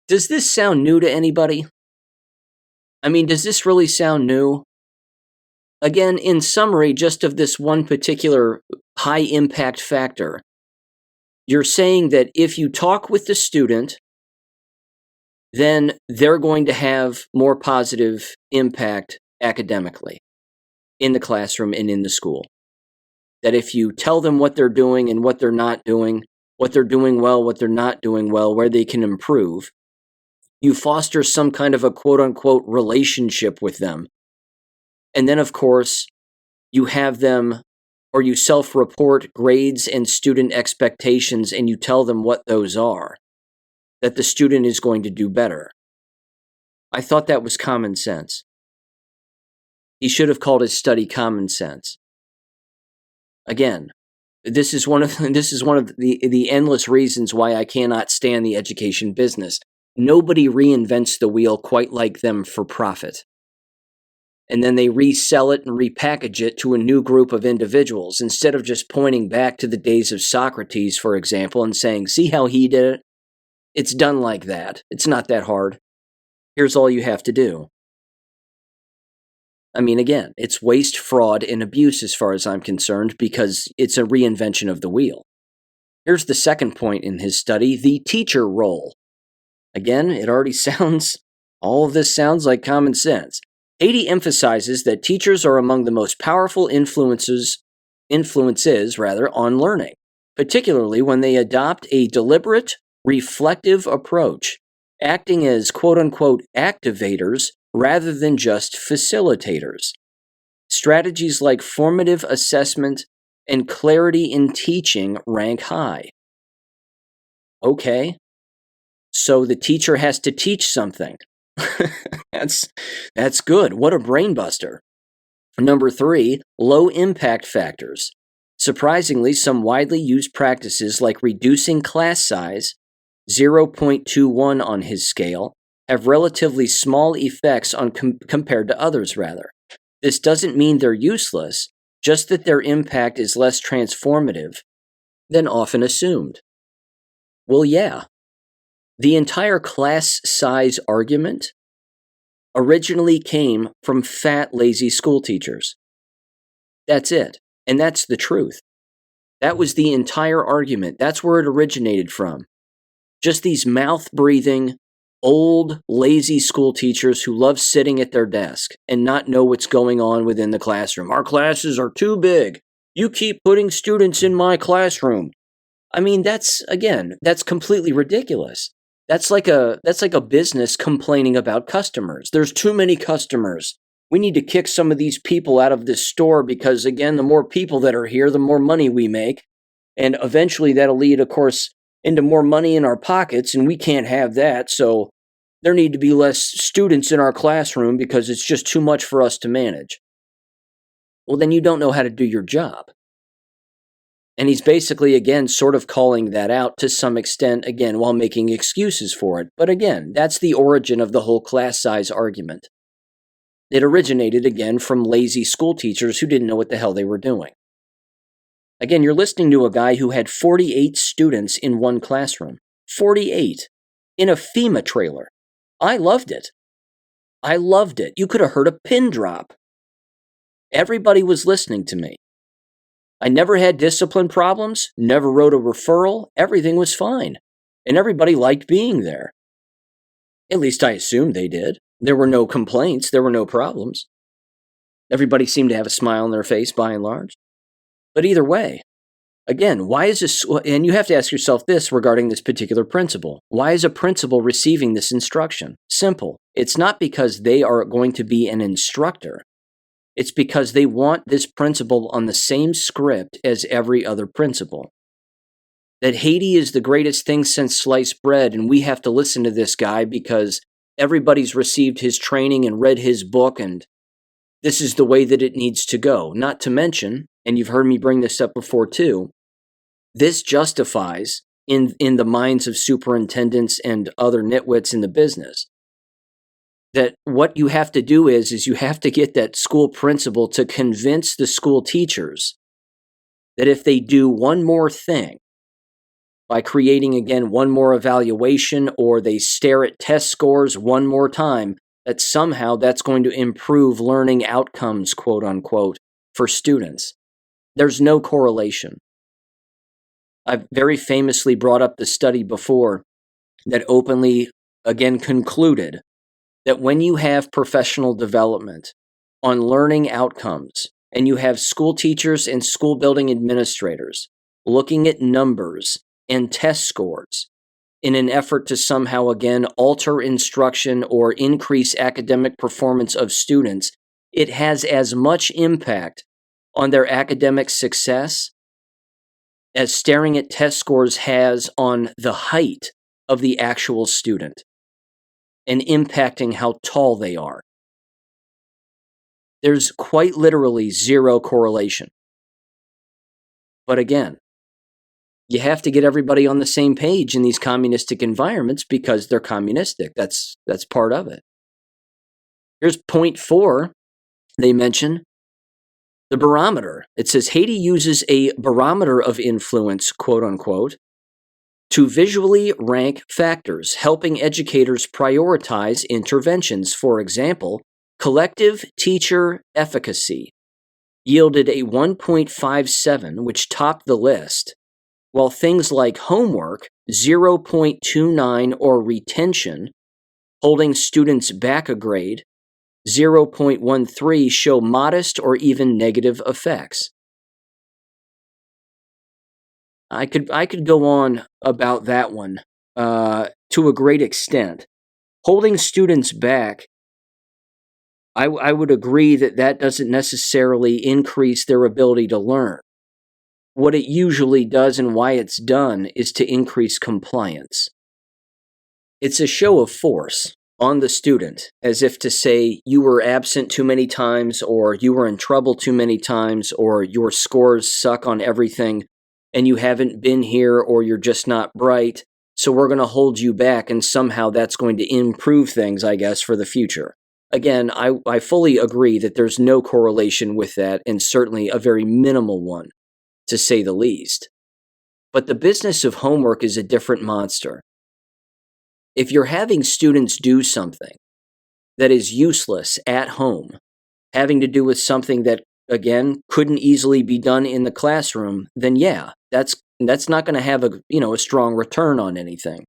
Does this sound new to anybody? I mean, does this really sound new? Again, in summary, just of this one particular high impact factor, you're saying that if you talk with the student, then they're going to have more positive impact academically in the classroom and in the school. That if you tell them what they're doing and what they're not doing, what they're doing well, what they're not doing well, where they can improve, you foster some kind of a quote-unquote relationship with them. And then, of course, you have them, or you self-report grades and student expectations, and you tell them what those are, that the student is going to do better. I thought that was common sense. He should have called his study Common Sense. Again, this is one of the endless reasons why I cannot stand the education business. Nobody reinvents the wheel quite like them for profit. And then they resell it and repackage it to a new group of individuals instead of just pointing back to the days of Socrates, for example, and saying, see how he did it? It's done like that. It's not that hard. Here's all you have to do. I mean, again, it's waste, fraud, and abuse as far as I'm concerned because it's a reinvention of the wheel. Here's the second point in his study, the teacher role. Again, it already sounds All of this sounds like common sense. Haiti emphasizes that teachers are among the most powerful influences on learning, particularly when they adopt a deliberate, reflective approach, acting as quote-unquote activators rather than just facilitators. Strategies like formative assessment and clarity in teaching rank high. Okay, so the teacher has to teach something. That's good. What a brain buster. Number 3, low impact factors. Surprisingly, some widely used practices like reducing class size, 0.21 on his scale, have relatively small effects on compared to others, rather. This doesn't mean they're useless, just that their impact is less transformative than often assumed. Well, yeah. The entire class size argument originally came from fat, lazy school teachers. That's it. And that's the truth. That was the entire argument. That's where it originated from. Just these mouth-breathing, old, lazy school teachers who love sitting at their desk and not know what's going on within the classroom. Our classes are too big. You keep putting students in my classroom. I mean, that's completely ridiculous. That's like a business complaining about customers. There's too many customers. We need to kick some of these people out of this store because, again, the more people that are here, the more money we make. And eventually that'll lead, of course, into more money in our pockets, and we can't have that. So there need to be less students in our classroom because it's just too much for us to manage. Well, then you don't know how to do your job. And he's basically, again, sort of calling that out to some extent, again, while making excuses for it. But again, that's the origin of the whole class size argument. It originated, again, from lazy school teachers who didn't know what the hell they were doing. Again, you're listening to a guy who had 48 students in one classroom. 48. In a FEMA trailer. I loved it. You could have heard a pin drop. Everybody was listening to me. I never had discipline problems, never wrote a referral, everything was fine. And everybody liked being there. At least I assumed they did. There were no complaints, there were no problems. Everybody seemed to have a smile on their face by and large. But either way, again, why is this, and you have to ask yourself this regarding this particular principal. Why is a principal receiving this instruction? Simple. It's not because they are going to be an instructor. It's because they want this principal on the same script as every other principal. That Haiti is the greatest thing since sliced bread, and we have to listen to this guy because everybody's received his training and read his book, and this is the way that it needs to go. Not to mention, and you've heard me bring this up before too, this justifies, in the minds of superintendents and other nitwits in the business, that what you have to do is you have to get that school principal to convince the school teachers that if they do one more thing, by creating, again, one more evaluation, or they stare at test scores one more time, that somehow that's going to improve learning outcomes, quote unquote, for students. There's no correlation. I've very famously brought up the study before that openly, again, concluded that when you have professional development on learning outcomes, and you have school teachers and school building administrators looking at numbers and test scores in an effort to somehow, again, alter instruction or increase academic performance of students, it has as much impact on their academic success as staring at test scores has on the height of the actual student and impacting how tall they are. There's quite literally zero correlation. But again, you have to get everybody on the same page in these communistic environments because they're communistic. That's part of it. Here's point 4. They mention the barometer. It says Haiti uses a barometer of influence, quote unquote, to visually rank factors, helping educators prioritize interventions. For example, collective teacher efficacy yielded a 1.57, which topped the list, while things like homework, 0.29, or retention, Holding students back a grade, 0.13 show modest or even negative effects. I could go on about that one to a great extent. Holding students back, I would agree that doesn't necessarily increase their ability to learn. What it usually does and why it's done is to increase compliance. It's a show of force on the student, as if to say you were absent too many times, or you were in trouble too many times, or your scores suck on everything, and you haven't been here, or you're just not bright, so we're going to hold you back, and somehow that's going to improve things, I guess, for the future. Again, I fully agree that there's no correlation with that, and certainly a very minimal one, to say the least. But the business of homework is a different monster. If you're having students do something that is useless at home, having to do with something that, again, couldn't easily be done in the classroom, then yeah, that's not going to have a strong return on anything.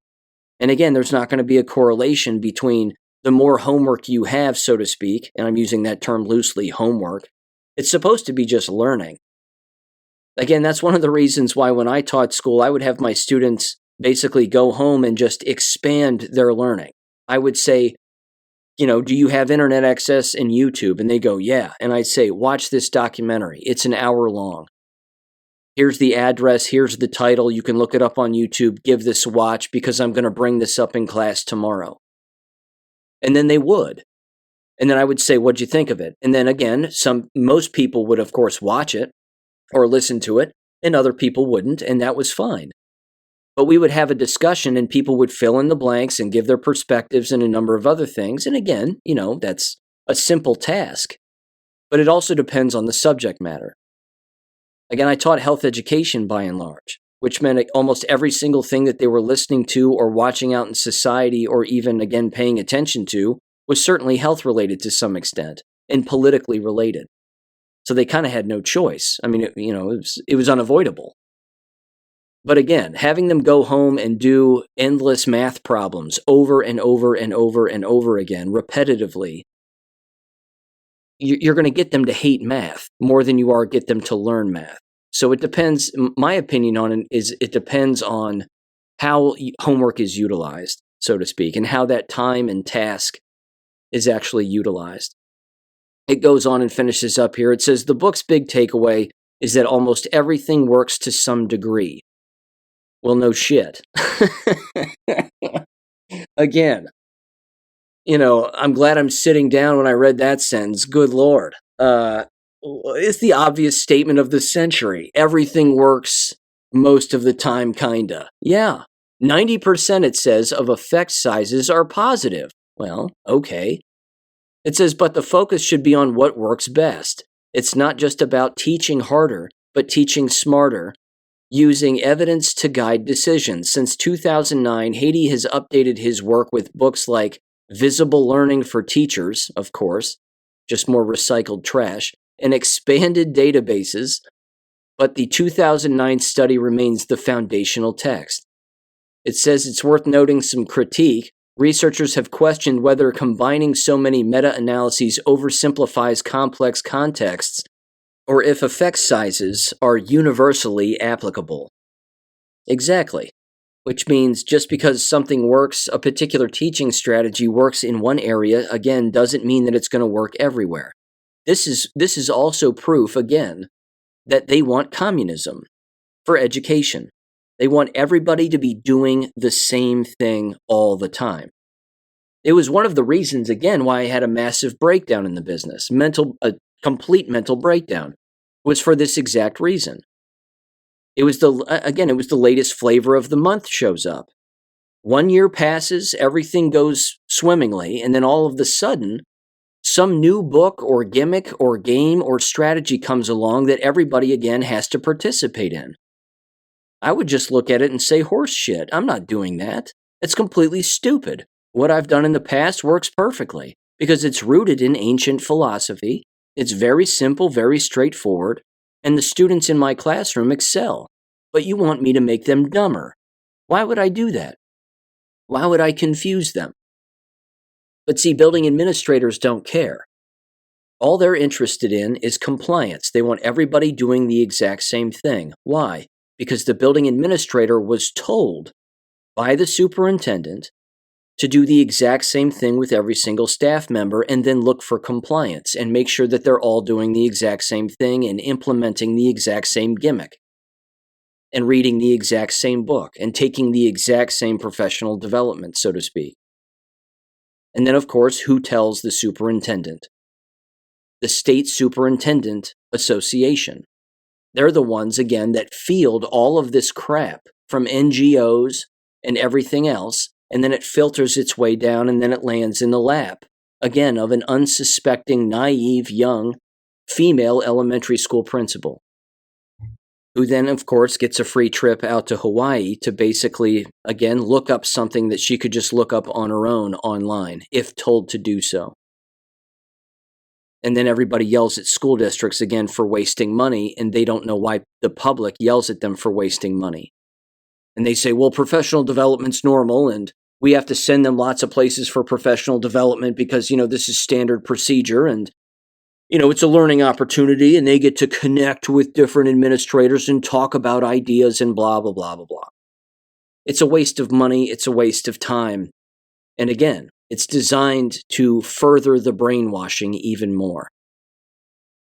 And again, there's not going to be a correlation between the more homework you have, so to speak, and I'm using that term loosely, homework. It's supposed to be just learning. Again, that's one of the reasons why when I taught school, I would have my students basically go home and just expand their learning. I would say, do you have internet access and YouTube? And they go, yeah. And I'd say, watch this documentary. It's an hour long. Here's the address. Here's the title. You can look it up on YouTube. Give this a watch because I'm going to bring this up in class tomorrow. And then they would. And then I would say, what'd you think of it? And then again, most people would, of course, watch it or listen to it, and other people wouldn't, and that was fine. But we would have a discussion, and people would fill in the blanks and give their perspectives and a number of other things. And again, that's a simple task. But it also depends on the subject matter. Again, I taught health education by and large, which meant almost every single thing that they were listening to or watching out in society or even, again, paying attention to was certainly health-related to some extent and politically related. So they kind of had no choice. I mean, it was unavoidable. But again, having them go home and do endless math problems over and over and over and over again, repetitively, you're going to get them to hate math more than you are get them to learn math. So it depends. My opinion on it is it depends on how homework is utilized, so to speak, and how that time and task is actually utilized. It goes on and finishes up here. It says, the book's big takeaway is that almost everything works to some degree. Well, no shit. Again, I'm glad I'm sitting down when I read that sentence. Good Lord. It's the obvious statement of the century. Everything works most of the time, kinda. Yeah. 90%, it says, of effect sizes are positive. Well, okay. It says, but the focus should be on what works best. It's not just about teaching harder, but teaching smarter, using evidence to guide decisions. Since 2009, Haiti has updated his work with books like Visible Learning for Teachers, of course, just more recycled trash, and expanded databases, but the 2009 study remains the foundational text. It says it's worth noting some critique. Researchers have questioned whether combining so many meta-analyses oversimplifies complex contexts or if effect sizes are universally applicable. Exactly. Which means just because something works, a particular teaching strategy works in one area, again, doesn't mean that it's going to work everywhere. This is also proof, again, that they want communism for education. They want everybody to be doing the same thing all the time. It was one of the reasons, again, why I had a massive breakdown in the business. A complete mental breakdown was for this exact reason. It was the latest flavor of the month shows up. 1 year passes, everything goes swimmingly, and then all of a sudden, some new book or gimmick or game or strategy comes along that everybody again has to participate in. I would just look at it and say, horse shit, I'm not doing that. It's completely stupid. What I've done in the past works perfectly because it's rooted in ancient philosophy. It's very simple, very straightforward, and the students in my classroom excel. But you want me to make them dumber. Why would I do that? Why would I confuse them? But see, building administrators don't care. All they're interested in is compliance. They want everybody doing the exact same thing. Why? Because the building administrator was told by the superintendent to do the exact same thing with every single staff member and then look for compliance and make sure that they're all doing the exact same thing and implementing the exact same gimmick and reading the exact same book and taking the exact same professional development, so to speak. And then, of course, who tells the superintendent? The State Superintendent Association. They're the ones, again, that field all of this crap from NGOs and everything else, and then it filters its way down and then it lands in the lap, again, of an unsuspecting, naive, young, female elementary school principal, who then, of course, gets a free trip out to Hawaii to basically, again, look up something that she could just look up on her own online, if told to do so. And then everybody yells at school districts again for wasting money, and they don't know why the public yells at them for wasting money. And they say, well, professional development's normal, and we have to send them lots of places for professional development because, this is standard procedure, and, it's a learning opportunity, and they get to connect with different administrators and talk about ideas and blah, blah, blah, blah, blah. It's a waste of money. It's a waste of time. And again, it's designed to further the brainwashing even more.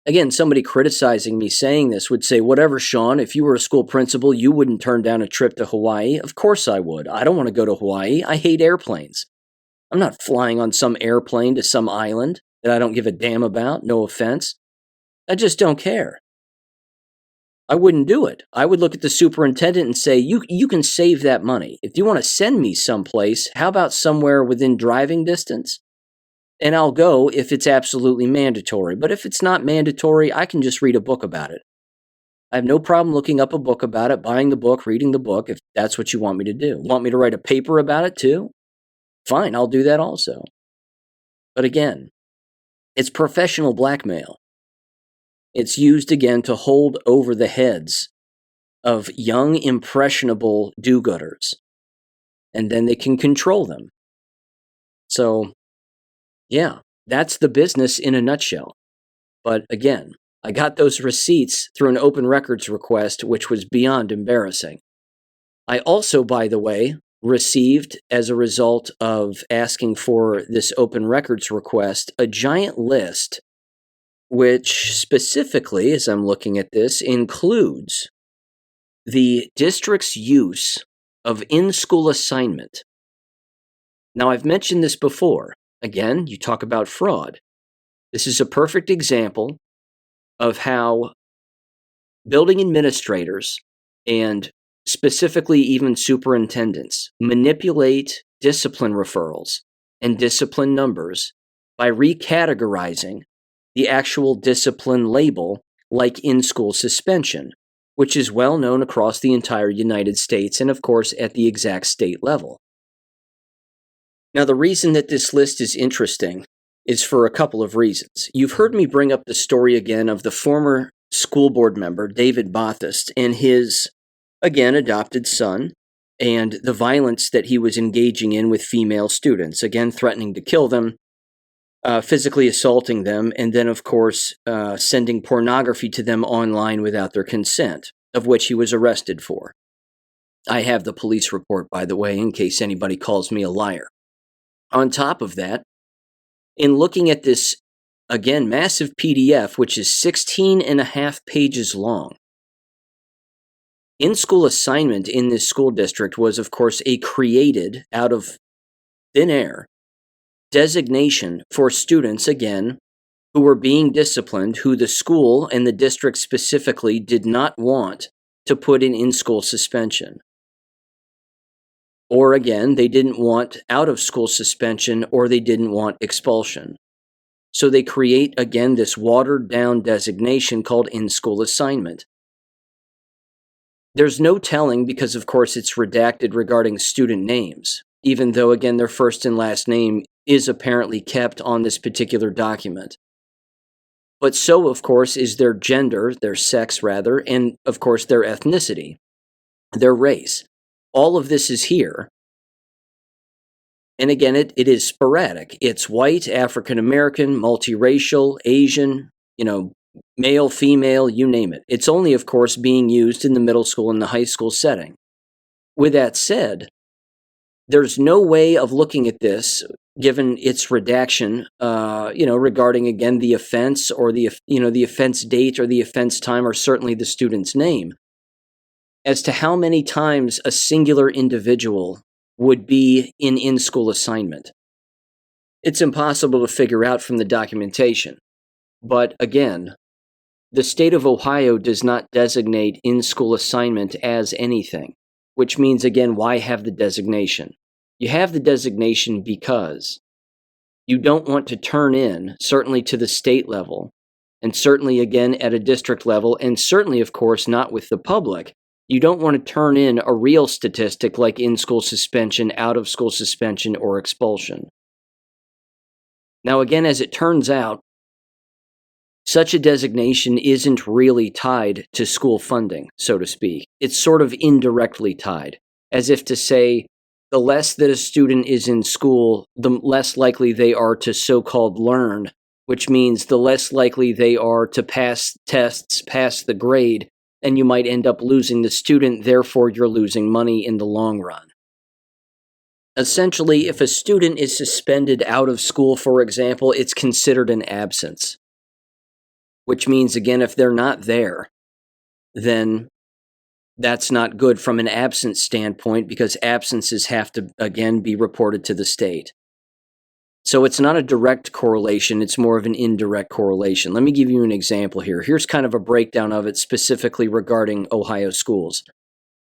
Again, somebody criticizing me saying this would say, whatever, Sean, if you were a school principal, you wouldn't turn down a trip to Hawaii. Of course I would. I don't want to go to Hawaii. I hate airplanes. I'm not flying on some airplane to some island that I don't give a damn about. No offense. I just don't care. I wouldn't do it. I would look at the superintendent and say, you can save that money. If you want to send me someplace, how about somewhere within driving distance? And I'll go if it's absolutely mandatory. But if it's not mandatory, I can just read a book about it. I have no problem looking up a book about it, buying the book, reading the book, if that's what you want me to do. Want me to write a paper about it too? Fine, I'll do that also. But again, it's professional blackmail. It's used again to hold over the heads of young, impressionable do-gooders. And then they can control them. So, yeah, that's the business in a nutshell. But again, I got those receipts through an open records request, which was beyond embarrassing. I also, by the way, received, as a result of asking for this open records request, a giant list which specifically, as I'm looking at this, includes the district's use of in-school assignment. Now, I've mentioned this before. Again, you talk about fraud. This is a perfect example of how building administrators and specifically even superintendents manipulate discipline referrals and discipline numbers by recategorizing the actual discipline label like in-school suspension, which is well known across the entire United States and, of course, at the exact state level. Now, the reason that this list is interesting is for a couple of reasons. You've heard me bring up the story again of the former school board member, David Bothist, and his, again, adopted son, and the violence that he was engaging in with female students, again, threatening to kill them, physically assaulting them, and then, of course, sending pornography to them online without their consent, of which he was arrested for. I have the police report, by the way, in case anybody calls me a liar. On top of that, in looking at this, again, massive PDF, which is 16 and a half pages long, in-school assignment in this school district was, of course, a created, out of thin air, designation for students, again, who were being disciplined, who the school and the district specifically did not want to put in-school suspension. Or again, they didn't want out-of-school suspension, or they didn't want expulsion. So they create, again, this watered-down designation called in-school assignment. There's no telling, because of course it's redacted regarding student names, even though, again, their first and last name is apparently kept on this particular document. But so, of course, is their gender, their sex rather, and of course their ethnicity, their race. All of this is here. And again, it is sporadic. It's white, African American, multiracial, Asian, male, female, you name it. It's only, of course, being used in the middle school and the high school setting. With that said, there's no way of looking at this, given its redaction, regarding, again, the offense or the offense date or the offense time or certainly the student's name, as to how many times a singular individual would be in in-school assignment. It's impossible to figure out from the documentation. But again, the state of Ohio does not designate in-school assignment as anything, which means, again, why have the designation? You have the designation because you don't want to turn in, certainly to the state level, and certainly, again, at a district level, and certainly, of course, not with the public. You don't want to turn in a real statistic like in-school suspension, out-of-school suspension, or expulsion. Now, again, as it turns out, such a designation isn't really tied to school funding, so to speak. It's sort of indirectly tied, as if to say, the less that a student is in school, the less likely they are to so-called learn, which means the less likely they are to pass tests, pass the grade, and you might end up losing the student, therefore you're losing money in the long run. Essentially, if a student is suspended out of school, for example, it's considered an absence. Which means, again, if they're not there, then that's not good from an absence standpoint because absences have to, again, be reported to the state. So it's not a direct correlation, it's more of an indirect correlation. Let me give you an example here. Here's kind of a breakdown of it specifically regarding Ohio schools.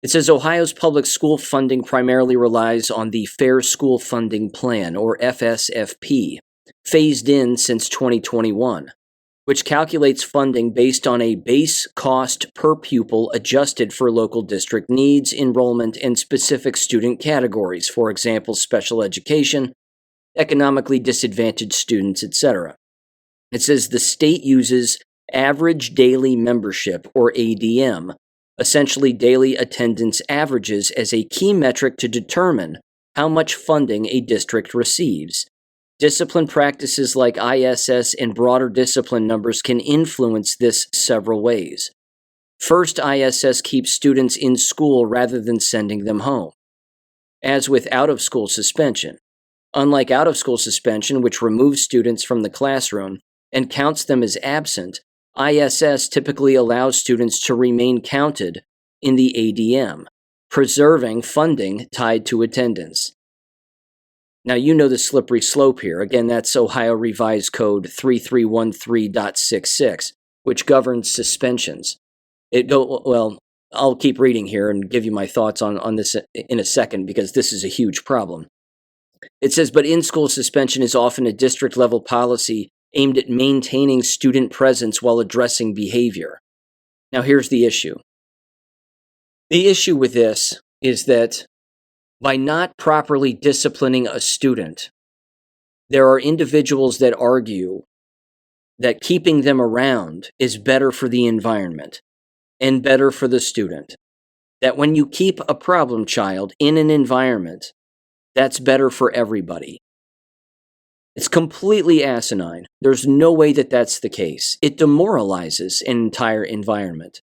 It says Ohio's public school funding primarily relies on the Fair School Funding Plan, or FSFP, phased in since 2021, which calculates funding based on a base cost per pupil adjusted for local district needs, enrollment, and specific student categories, for example, special education, economically disadvantaged students, etc. It says the state uses average daily membership, or ADM, essentially daily attendance averages, as a key metric to determine how much funding a district receives. Discipline practices like ISS and broader discipline numbers can influence this several ways. First, ISS keeps students in school rather than sending them home. As with out-of-school suspension, unlike out-of-school suspension, which removes students from the classroom and counts them as absent, ISS typically allows students to remain counted in the ADM, preserving funding tied to attendance. Now, you know the slippery slope here. Again, that's Ohio Revised Code 3313.66, which governs suspensions. I'll keep reading here and give you my thoughts on this in a second because this is a huge problem. It says, but in-school suspension is often a district-level policy aimed at maintaining student presence while addressing behavior. Now, here's the issue. The issue with this is that by not properly disciplining a student, there are individuals that argue that keeping them around is better for the environment and better for the student. That when you keep a problem child in an environment, that's better for everybody. It's completely asinine. There's no way that that's the case. It demoralizes an entire environment.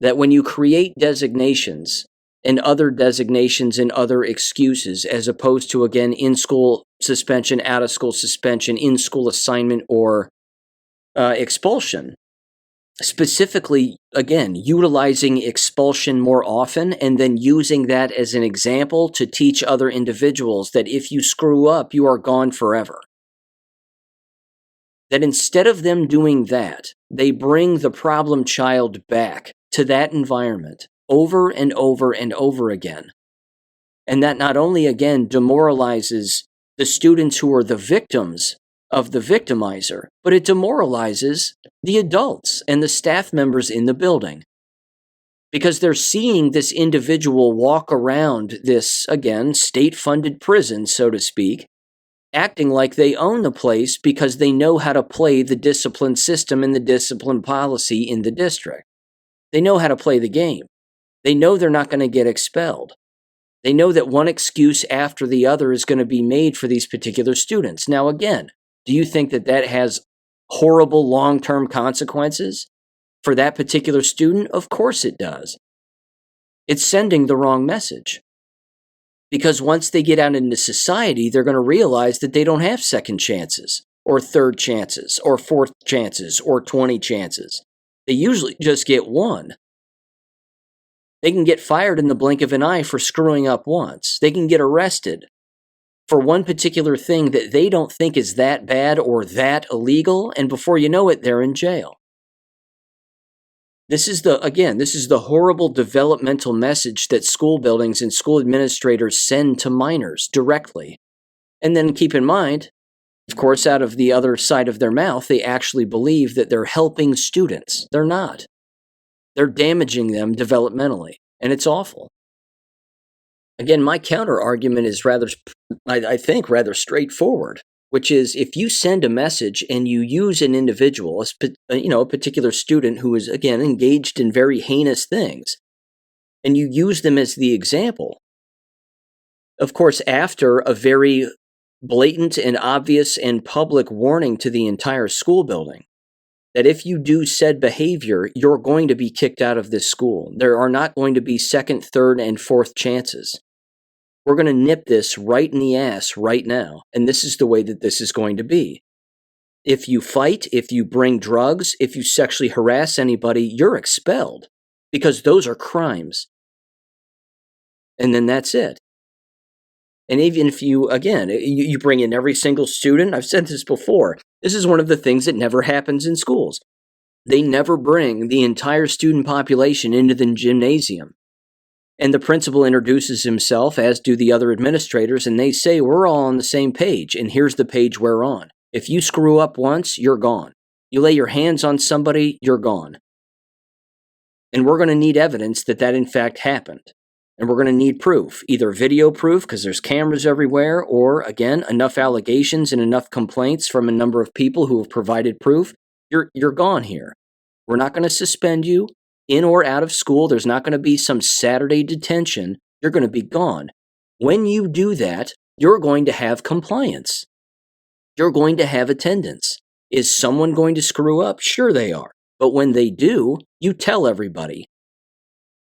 That when you create designations and other designations and other excuses, as opposed to, again, in-school suspension, out-of-school suspension, in-school assignment, or expulsion, specifically, again, utilizing expulsion more often and then using that as an example to teach other individuals that if you screw up, you are gone forever. That instead of them doing that, they bring the problem child back to that environment over and over and over again. And that not only, again, demoralizes the students who are the victims of the victimizer, but it demoralizes the adults and the staff members in the building. Because they're seeing this individual walk around this, again, state-funded prison, so to speak, acting like they own the place because they know how to play the discipline system and the discipline policy in the district. They know how to play the game. They know they're not going to get expelled. They know that one excuse after the other is going to be made for these particular students. Now, again, do you think that that has horrible long-term consequences for that particular student? Of course it does. It's sending the wrong message. Because once they get out into society, they're going to realize that they don't have second chances, or third chances, or fourth chances, or 20 chances. They usually just get one. They can get fired in the blink of an eye for screwing up once. They can get arrested for one particular thing that they don't think is that bad or that illegal, and before you know it, they're in jail. This is the horrible developmental message that school buildings and school administrators send to minors directly. And then keep in mind, of course, out of the other side of their mouth, they actually believe that they're helping students. They're not. They're damaging them developmentally, and it's awful. Again, my counter argument is rather straightforward, which is if you send a message and you use an individual, a particular student who is, again, engaged in very heinous things, and you use them as the example, of course, after a very blatant and obvious and public warning to the entire school building, that if you do said behavior, you're going to be kicked out of this school. There are not going to be second, third, and fourth chances. We're going to nip this right in the ass right now, and this is the way that this is going to be. If you fight, if you bring drugs, if you sexually harass anybody, you're expelled, because those are crimes. And then that's it. And even if you bring in every single student, I've said this before, this is one of the things that never happens in schools. They never bring the entire student population into the gymnasium. And the principal introduces himself, as do the other administrators, and they say, we're all on the same page, and here's the page we're on. If you screw up once, you're gone. You lay your hands on somebody, you're gone. And we're going to need evidence that that in fact happened. And we're going to need proof, either video proof, because there's cameras everywhere, or, again, enough allegations and enough complaints from a number of people who have provided proof. You're gone here. We're not going to suspend you in or out of school. There's not going to be some Saturday detention. You're going to be gone. When you do that, you're going to have compliance. You're going to have attendance. Is someone going to screw up? Sure they are. But when they do, you tell everybody.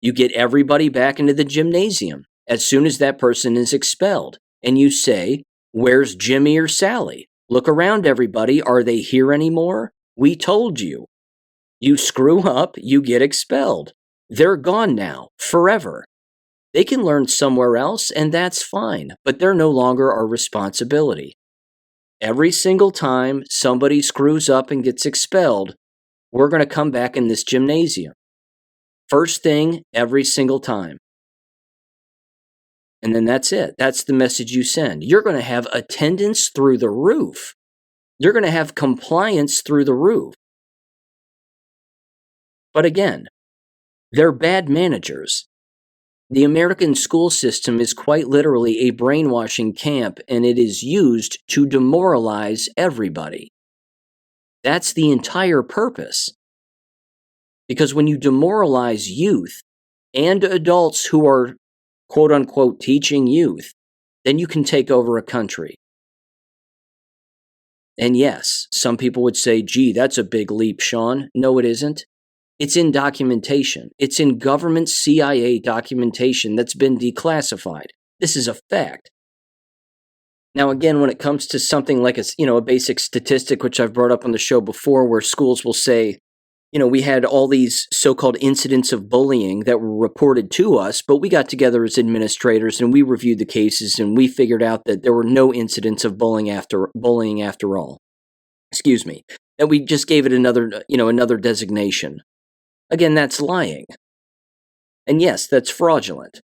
You get everybody back into the gymnasium as soon as that person is expelled. And you say, where's Jimmy or Sally? Look around, everybody. Are they here anymore? We told you. You screw up, you get expelled. They're gone now, forever. They can learn somewhere else, and that's fine, but they're no longer our responsibility. Every single time somebody screws up and gets expelled, we're going to come back in this gymnasium. First thing, every single time. And then that's it. That's the message you send. You're going to have attendance through the roof. You're going to have compliance through the roof. But again, they're bad managers. The American school system is quite literally a brainwashing camp, and it is used to demoralize everybody. That's the entire purpose. Because when you demoralize youth and adults who are, quote unquote, teaching youth, then you can take over a country. And yes, some people would say, gee, that's a big leap, Sean. No, it isn't. It's in documentation. It's in government CIA documentation that's been declassified. This is a fact. Now, again, when it comes to something like a basic statistic, which I've brought up on the show before, where schools will say, we had all these so-called incidents of bullying that were reported to us, but we got together as administrators and we reviewed the cases and we figured out that there were no incidents of bullying after all. Excuse me. That we just gave it another designation. Again, that's lying. And yes, that's fraudulent.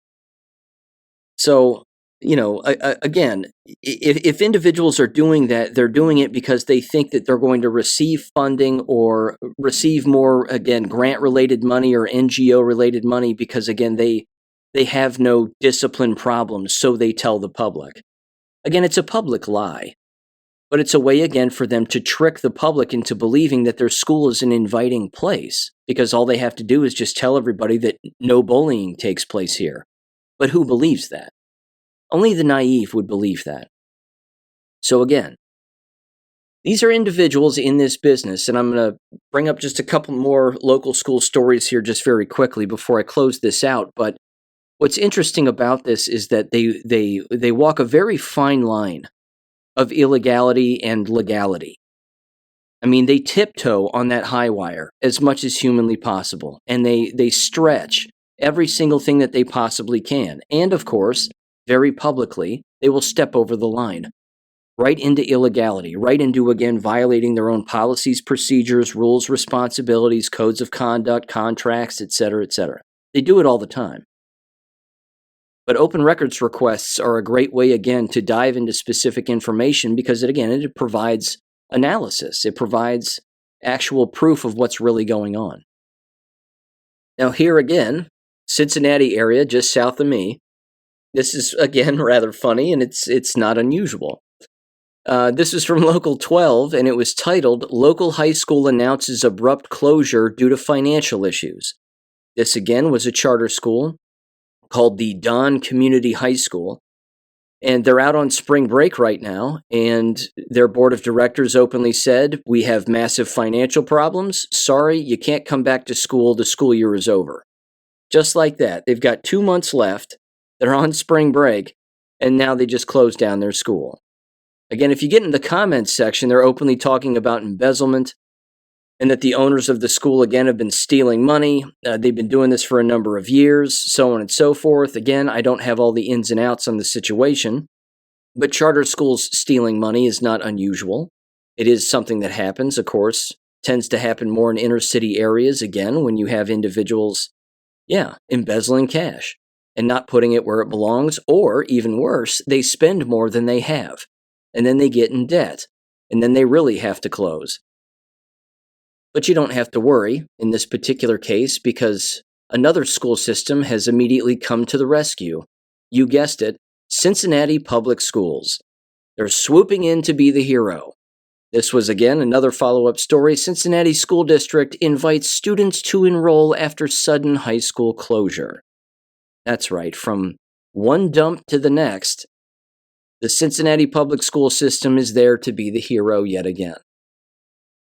So, again, if individuals are doing that, they're doing it because they think that they're going to receive funding or receive more, again, grant-related money or NGO-related money because, again, they have no discipline problems, so they tell the public. Again, it's a public lie. But it's a way, again, for them to trick the public into believing that their school is an inviting place because all they have to do is just tell everybody that no bullying takes place here. But who believes that? Only the naive would believe that. So again, these are individuals in this business, and I'm going to bring up just a couple more local school stories here just very quickly before I close this out. But what's interesting about this is that they walk a very fine line of illegality and legality. I mean, they tiptoe on that high wire as much as humanly possible, and they stretch every single thing that they possibly can. And of course, very publicly, they will step over the line, right into illegality, right into, again, violating their own policies, procedures, rules, responsibilities, codes of conduct, contracts, etc., etc. They do it all the time. But open records requests are a great way, again, to dive into specific information because, it provides analysis. It provides actual proof of what's really going on. Now, here again, Cincinnati area, just south of me. This is, again, rather funny, and it's not unusual. This is from Local 12, and it was titled, Local High School Announces Abrupt Closure Due to Financial Issues. This, again, was a charter school called the Don Community High School, and they're out on spring break right now, and their board of directors openly said, we have massive financial problems. Sorry, you can't come back to school. The school year is over. Just like that. They've got 2 months left. They're on spring break, and now they just closed down their school. Again, if you get in the comments section, they're openly talking about embezzlement and that the owners of the school, again, have been stealing money. They've been doing this for a number of years, so on and so forth. Again, I don't have all the ins and outs on the situation, but charter schools stealing money is not unusual. It is something that happens, of course, tends to happen more in inner city areas, again, when you have individuals, embezzling cash and not putting it where it belongs, or even worse, they spend more than they have, and then they get in debt, and then they really have to close. But you don't have to worry in this particular case because another school system has immediately come to the rescue. You guessed it, Cincinnati Public Schools. They're swooping in to be the hero. This was, again, another follow-up story. Cincinnati School District invites students to enroll after sudden high school closure. That's right, from one dump to the next, the Cincinnati Public School System is there to be the hero yet again.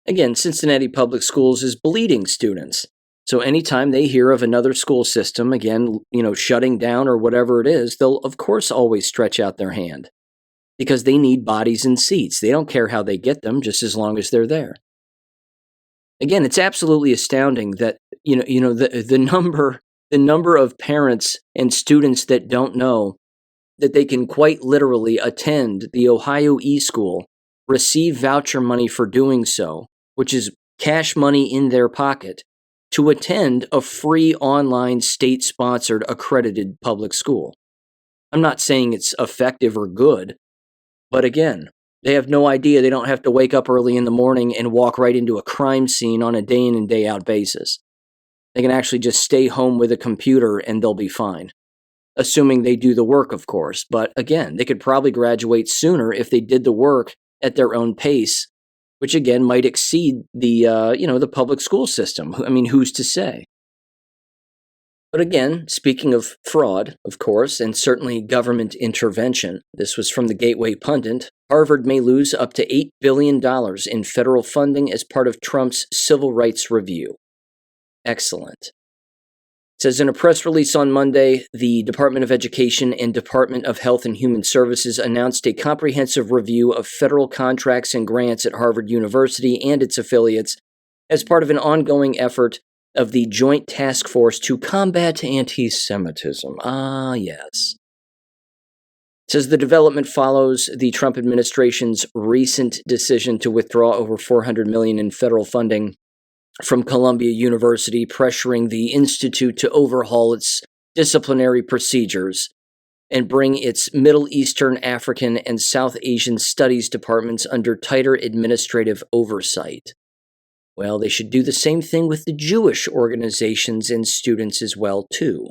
Again, Cincinnati Public Schools is bleeding students. So anytime they hear of another school system, again, shutting down or whatever it is, they'll, of course, always stretch out their hand because they need bodies and seats. They don't care how they get them, just as long as they're there. Again, it's absolutely astounding that, the number of parents and students that don't know that they can quite literally attend the Ohio e-school, receive voucher money for doing so, which is cash money in their pocket, to attend a free online state-sponsored accredited public school. I'm not saying it's effective or good, but again, they have no idea they don't have to wake up early in the morning and walk right into a crime scene on a day in and day out basis. They can actually just stay home with a computer and they'll be fine. Assuming they do the work, of course. But again, they could probably graduate sooner if they did the work at their own pace, which again might exceed the public school system. I mean, who's to say? But again, speaking of fraud, of course, and certainly government intervention, this was from the Gateway Pundit. Harvard may lose up to $8 billion in federal funding as part of Trump's civil rights review. Excellent. It says in a press release on Monday, the Department of Education and Department of Health and Human Services announced a comprehensive review of federal contracts and grants at Harvard University and its affiliates as part of an ongoing effort of the Joint Task Force to combat anti-Semitism. Ah, yes. It says the development follows the Trump administration's recent decision to withdraw over $400 million in federal funding from Columbia University, pressuring the institute to overhaul its disciplinary procedures and bring its Middle Eastern, African, and South Asian studies departments under tighter administrative oversight. Well, they should do the same thing with the Jewish organizations and students as well, too.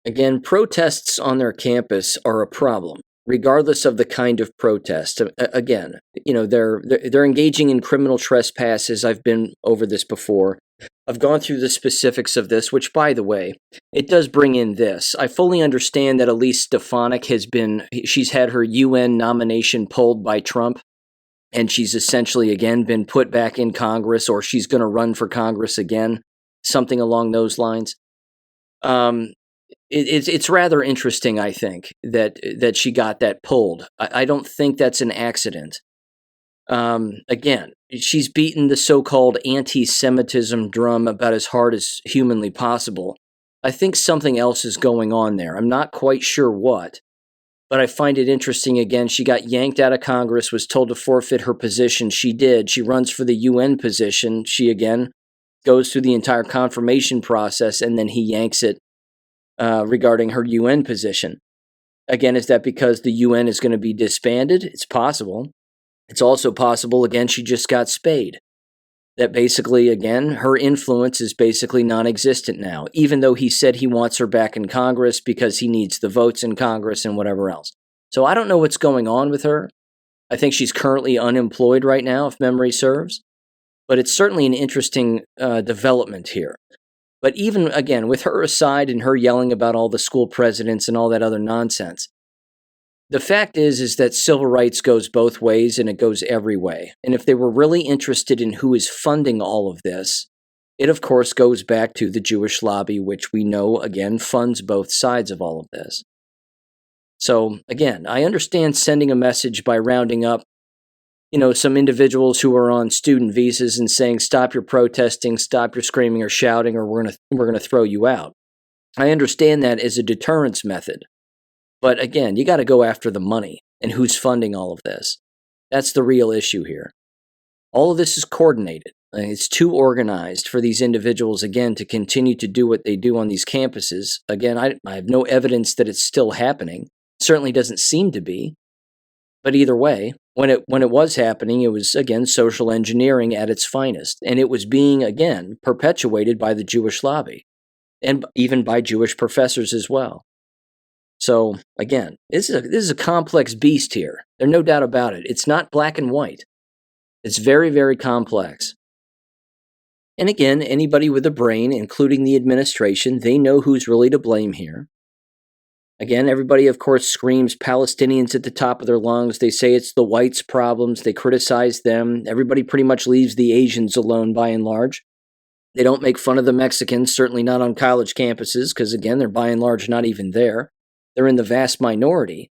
Again, protests on their campus are a problem, regardless of the kind of protest. Again, they're engaging in criminal trespasses. I've been over this before. I've gone through the specifics of this, which, by the way, it does bring in this. I fully understand that Elise Stefanik she's had her UN nomination pulled by Trump, and she's essentially, again, been put back in Congress, or she's going to run for Congress again, something along those lines. It's rather interesting, I think, that she got that pulled. I don't think that's an accident. Again, she's beaten the so-called anti-Semitism drum about as hard as humanly possible. I think something else is going on there. I'm not quite sure what, but I find it interesting. Again, she got yanked out of Congress, was told to forfeit her position. She did. She runs for the UN position. She, again, goes through the entire confirmation process, and then he yanks it regarding her UN position. Again, is that because the UN is going to be disbanded? It's possible. It's also possible, again, she just got spayed. That basically, again, her influence is basically non-existent now, even though he said he wants her back in Congress because he needs the votes in Congress and whatever else. So I don't know what's going on with her. I think she's currently unemployed right now, if memory serves. But it's certainly an interesting development here. But even, again, with her aside and her yelling about all the school presidents and all that other nonsense, the fact is that civil rights goes both ways, and it goes every way. And if they were really interested in who is funding all of this, it of course goes back to the Jewish lobby, which we know, again, funds both sides of all of this. So, again, I understand sending a message by rounding up, some individuals who are on student visas and saying, stop your protesting, stop your screaming or shouting, or we're going to throw you out. I understand that as a deterrence method. But again, you got to go after the money and who's funding all of this. That's the real issue here. All of this is coordinated. It's too organized for these individuals, again, to continue to do what they do on these campuses. Again, I have no evidence that it's still happening. It certainly doesn't seem to be. But either way, when it was happening, it was, again, social engineering at its finest. And it was being, again, perpetuated by the Jewish lobby and even by Jewish professors as well. So, again, this is a complex beast here. There's no doubt about it. It's not black and white. It's very, very complex. And again, anybody with a brain, including the administration, they know who's really to blame here. Again, everybody, of course, screams Palestinians at the top of their lungs. They say it's the whites' problems. They criticize them. Everybody pretty much leaves the Asians alone by and large. They don't make fun of the Mexicans, certainly not on college campuses, because, again, they're by and large not even there. They're in the vast minority.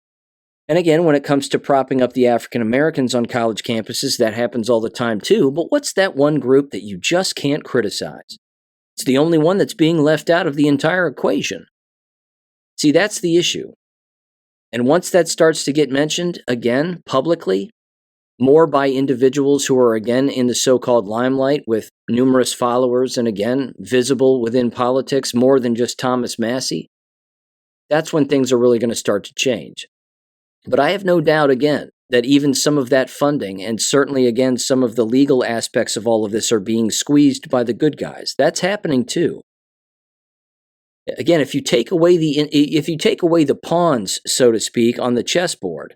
And again, when it comes to propping up the African Americans on college campuses, that happens all the time too. But what's that one group that you just can't criticize? It's the only one that's being left out of the entire equation. See, that's the issue. And once that starts to get mentioned, again, publicly, more by individuals who are, again, in the so-called limelight with numerous followers and, again, visible within politics more than just Thomas Massey, that's when things are really going to start to change. But I have no doubt, again, that even some of that funding and certainly, again, some of the legal aspects of all of this are being squeezed by the good guys. That's happening too. Again, if you take away the pawns, so to speak, on the chessboard,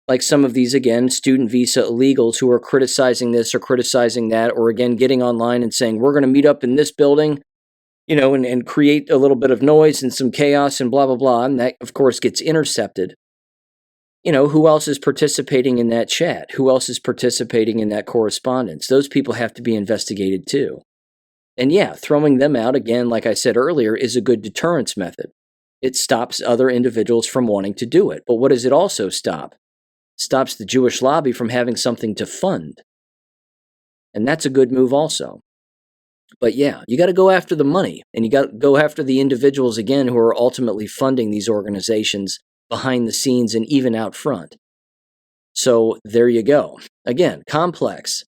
like some of these, again, student visa illegals who are criticizing this or criticizing that, or again, getting online and saying, we're going to meet up in this building, and create a little bit of noise and some chaos and blah, blah, blah. And that, of course, gets intercepted. Who else is participating in that chat? Who else is participating in that correspondence? Those people have to be investigated too. And yeah, throwing them out, again, like I said earlier, is a good deterrence method. It stops other individuals from wanting to do it. But what does it also stop? It stops the Jewish lobby from having something to fund. And that's a good move also. But yeah, you got to go after the money, and you got to go after the individuals, again, who are ultimately funding these organizations behind the scenes and even out front. So there you go. Again, complex.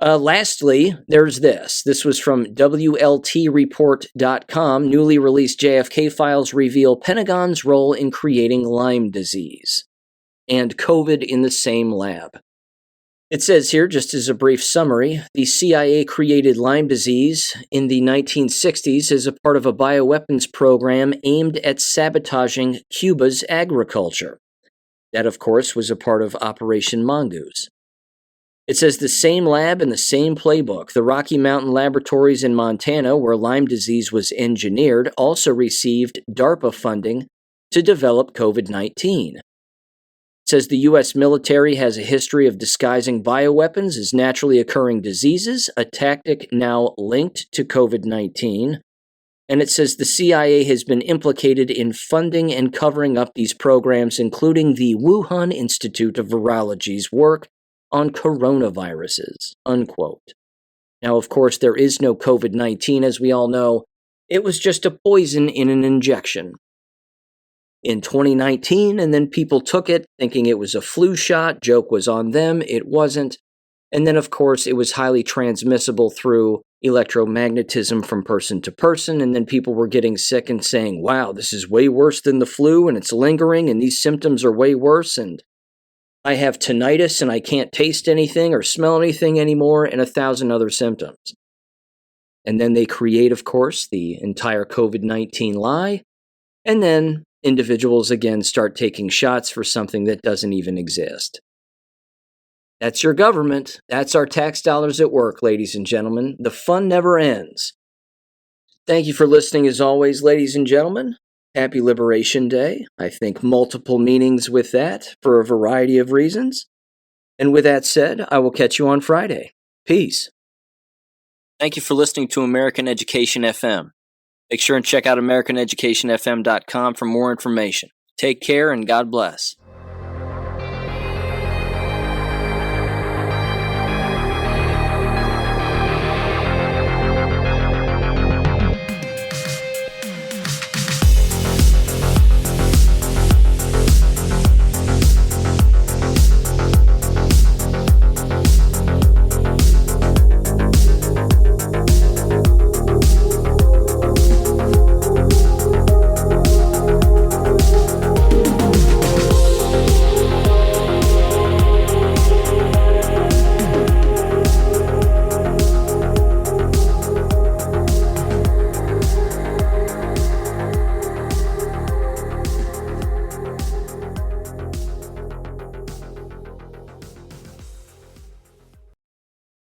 Lastly, there's this. This was from WLTreport.com. Newly released JFK files reveal Pentagon's role in creating Lyme disease and COVID in the same lab. It says here, just as a brief summary, the CIA created Lyme disease in the 1960s as a part of a bioweapons program aimed at sabotaging Cuba's agriculture. That, of course, was a part of Operation Mongoose. It says the same lab and the same playbook. The Rocky Mountain Laboratories in Montana, where Lyme disease was engineered, also received DARPA funding to develop COVID-19. It says the U.S. military has a history of disguising bioweapons as naturally occurring diseases, a tactic now linked to COVID-19. And it says the CIA has been implicated in funding and covering up these programs, including the Wuhan Institute of Virology's work on coronaviruses, unquote. Now, of course, there is no COVID-19, as we all know. It was just a poison in an injection. In 2019, and then people took it thinking it was a flu shot. Joke was on them. It wasn't. And then, of course, it was highly transmissible through electromagnetism from person to person, and then people were getting sick and saying, wow, this is way worse than the flu, and it's lingering, and these symptoms are way worse, and I have tinnitus, and I can't taste anything or smell anything anymore, and 1,000 other symptoms. And then they create, of course, the entire COVID-19 lie, and then individuals again start taking shots for something that doesn't even exist. That's your government. That's our tax dollars at work, ladies and gentlemen. The fun never ends. Thank you for listening as always, ladies and gentlemen. Happy Liberation Day. I think multiple meanings with that for a variety of reasons. And with that said, I will catch you on Friday. Peace. Thank you for listening to American Education FM. Make sure and check out AmericanEducationFM.com for more information. Take care and God bless.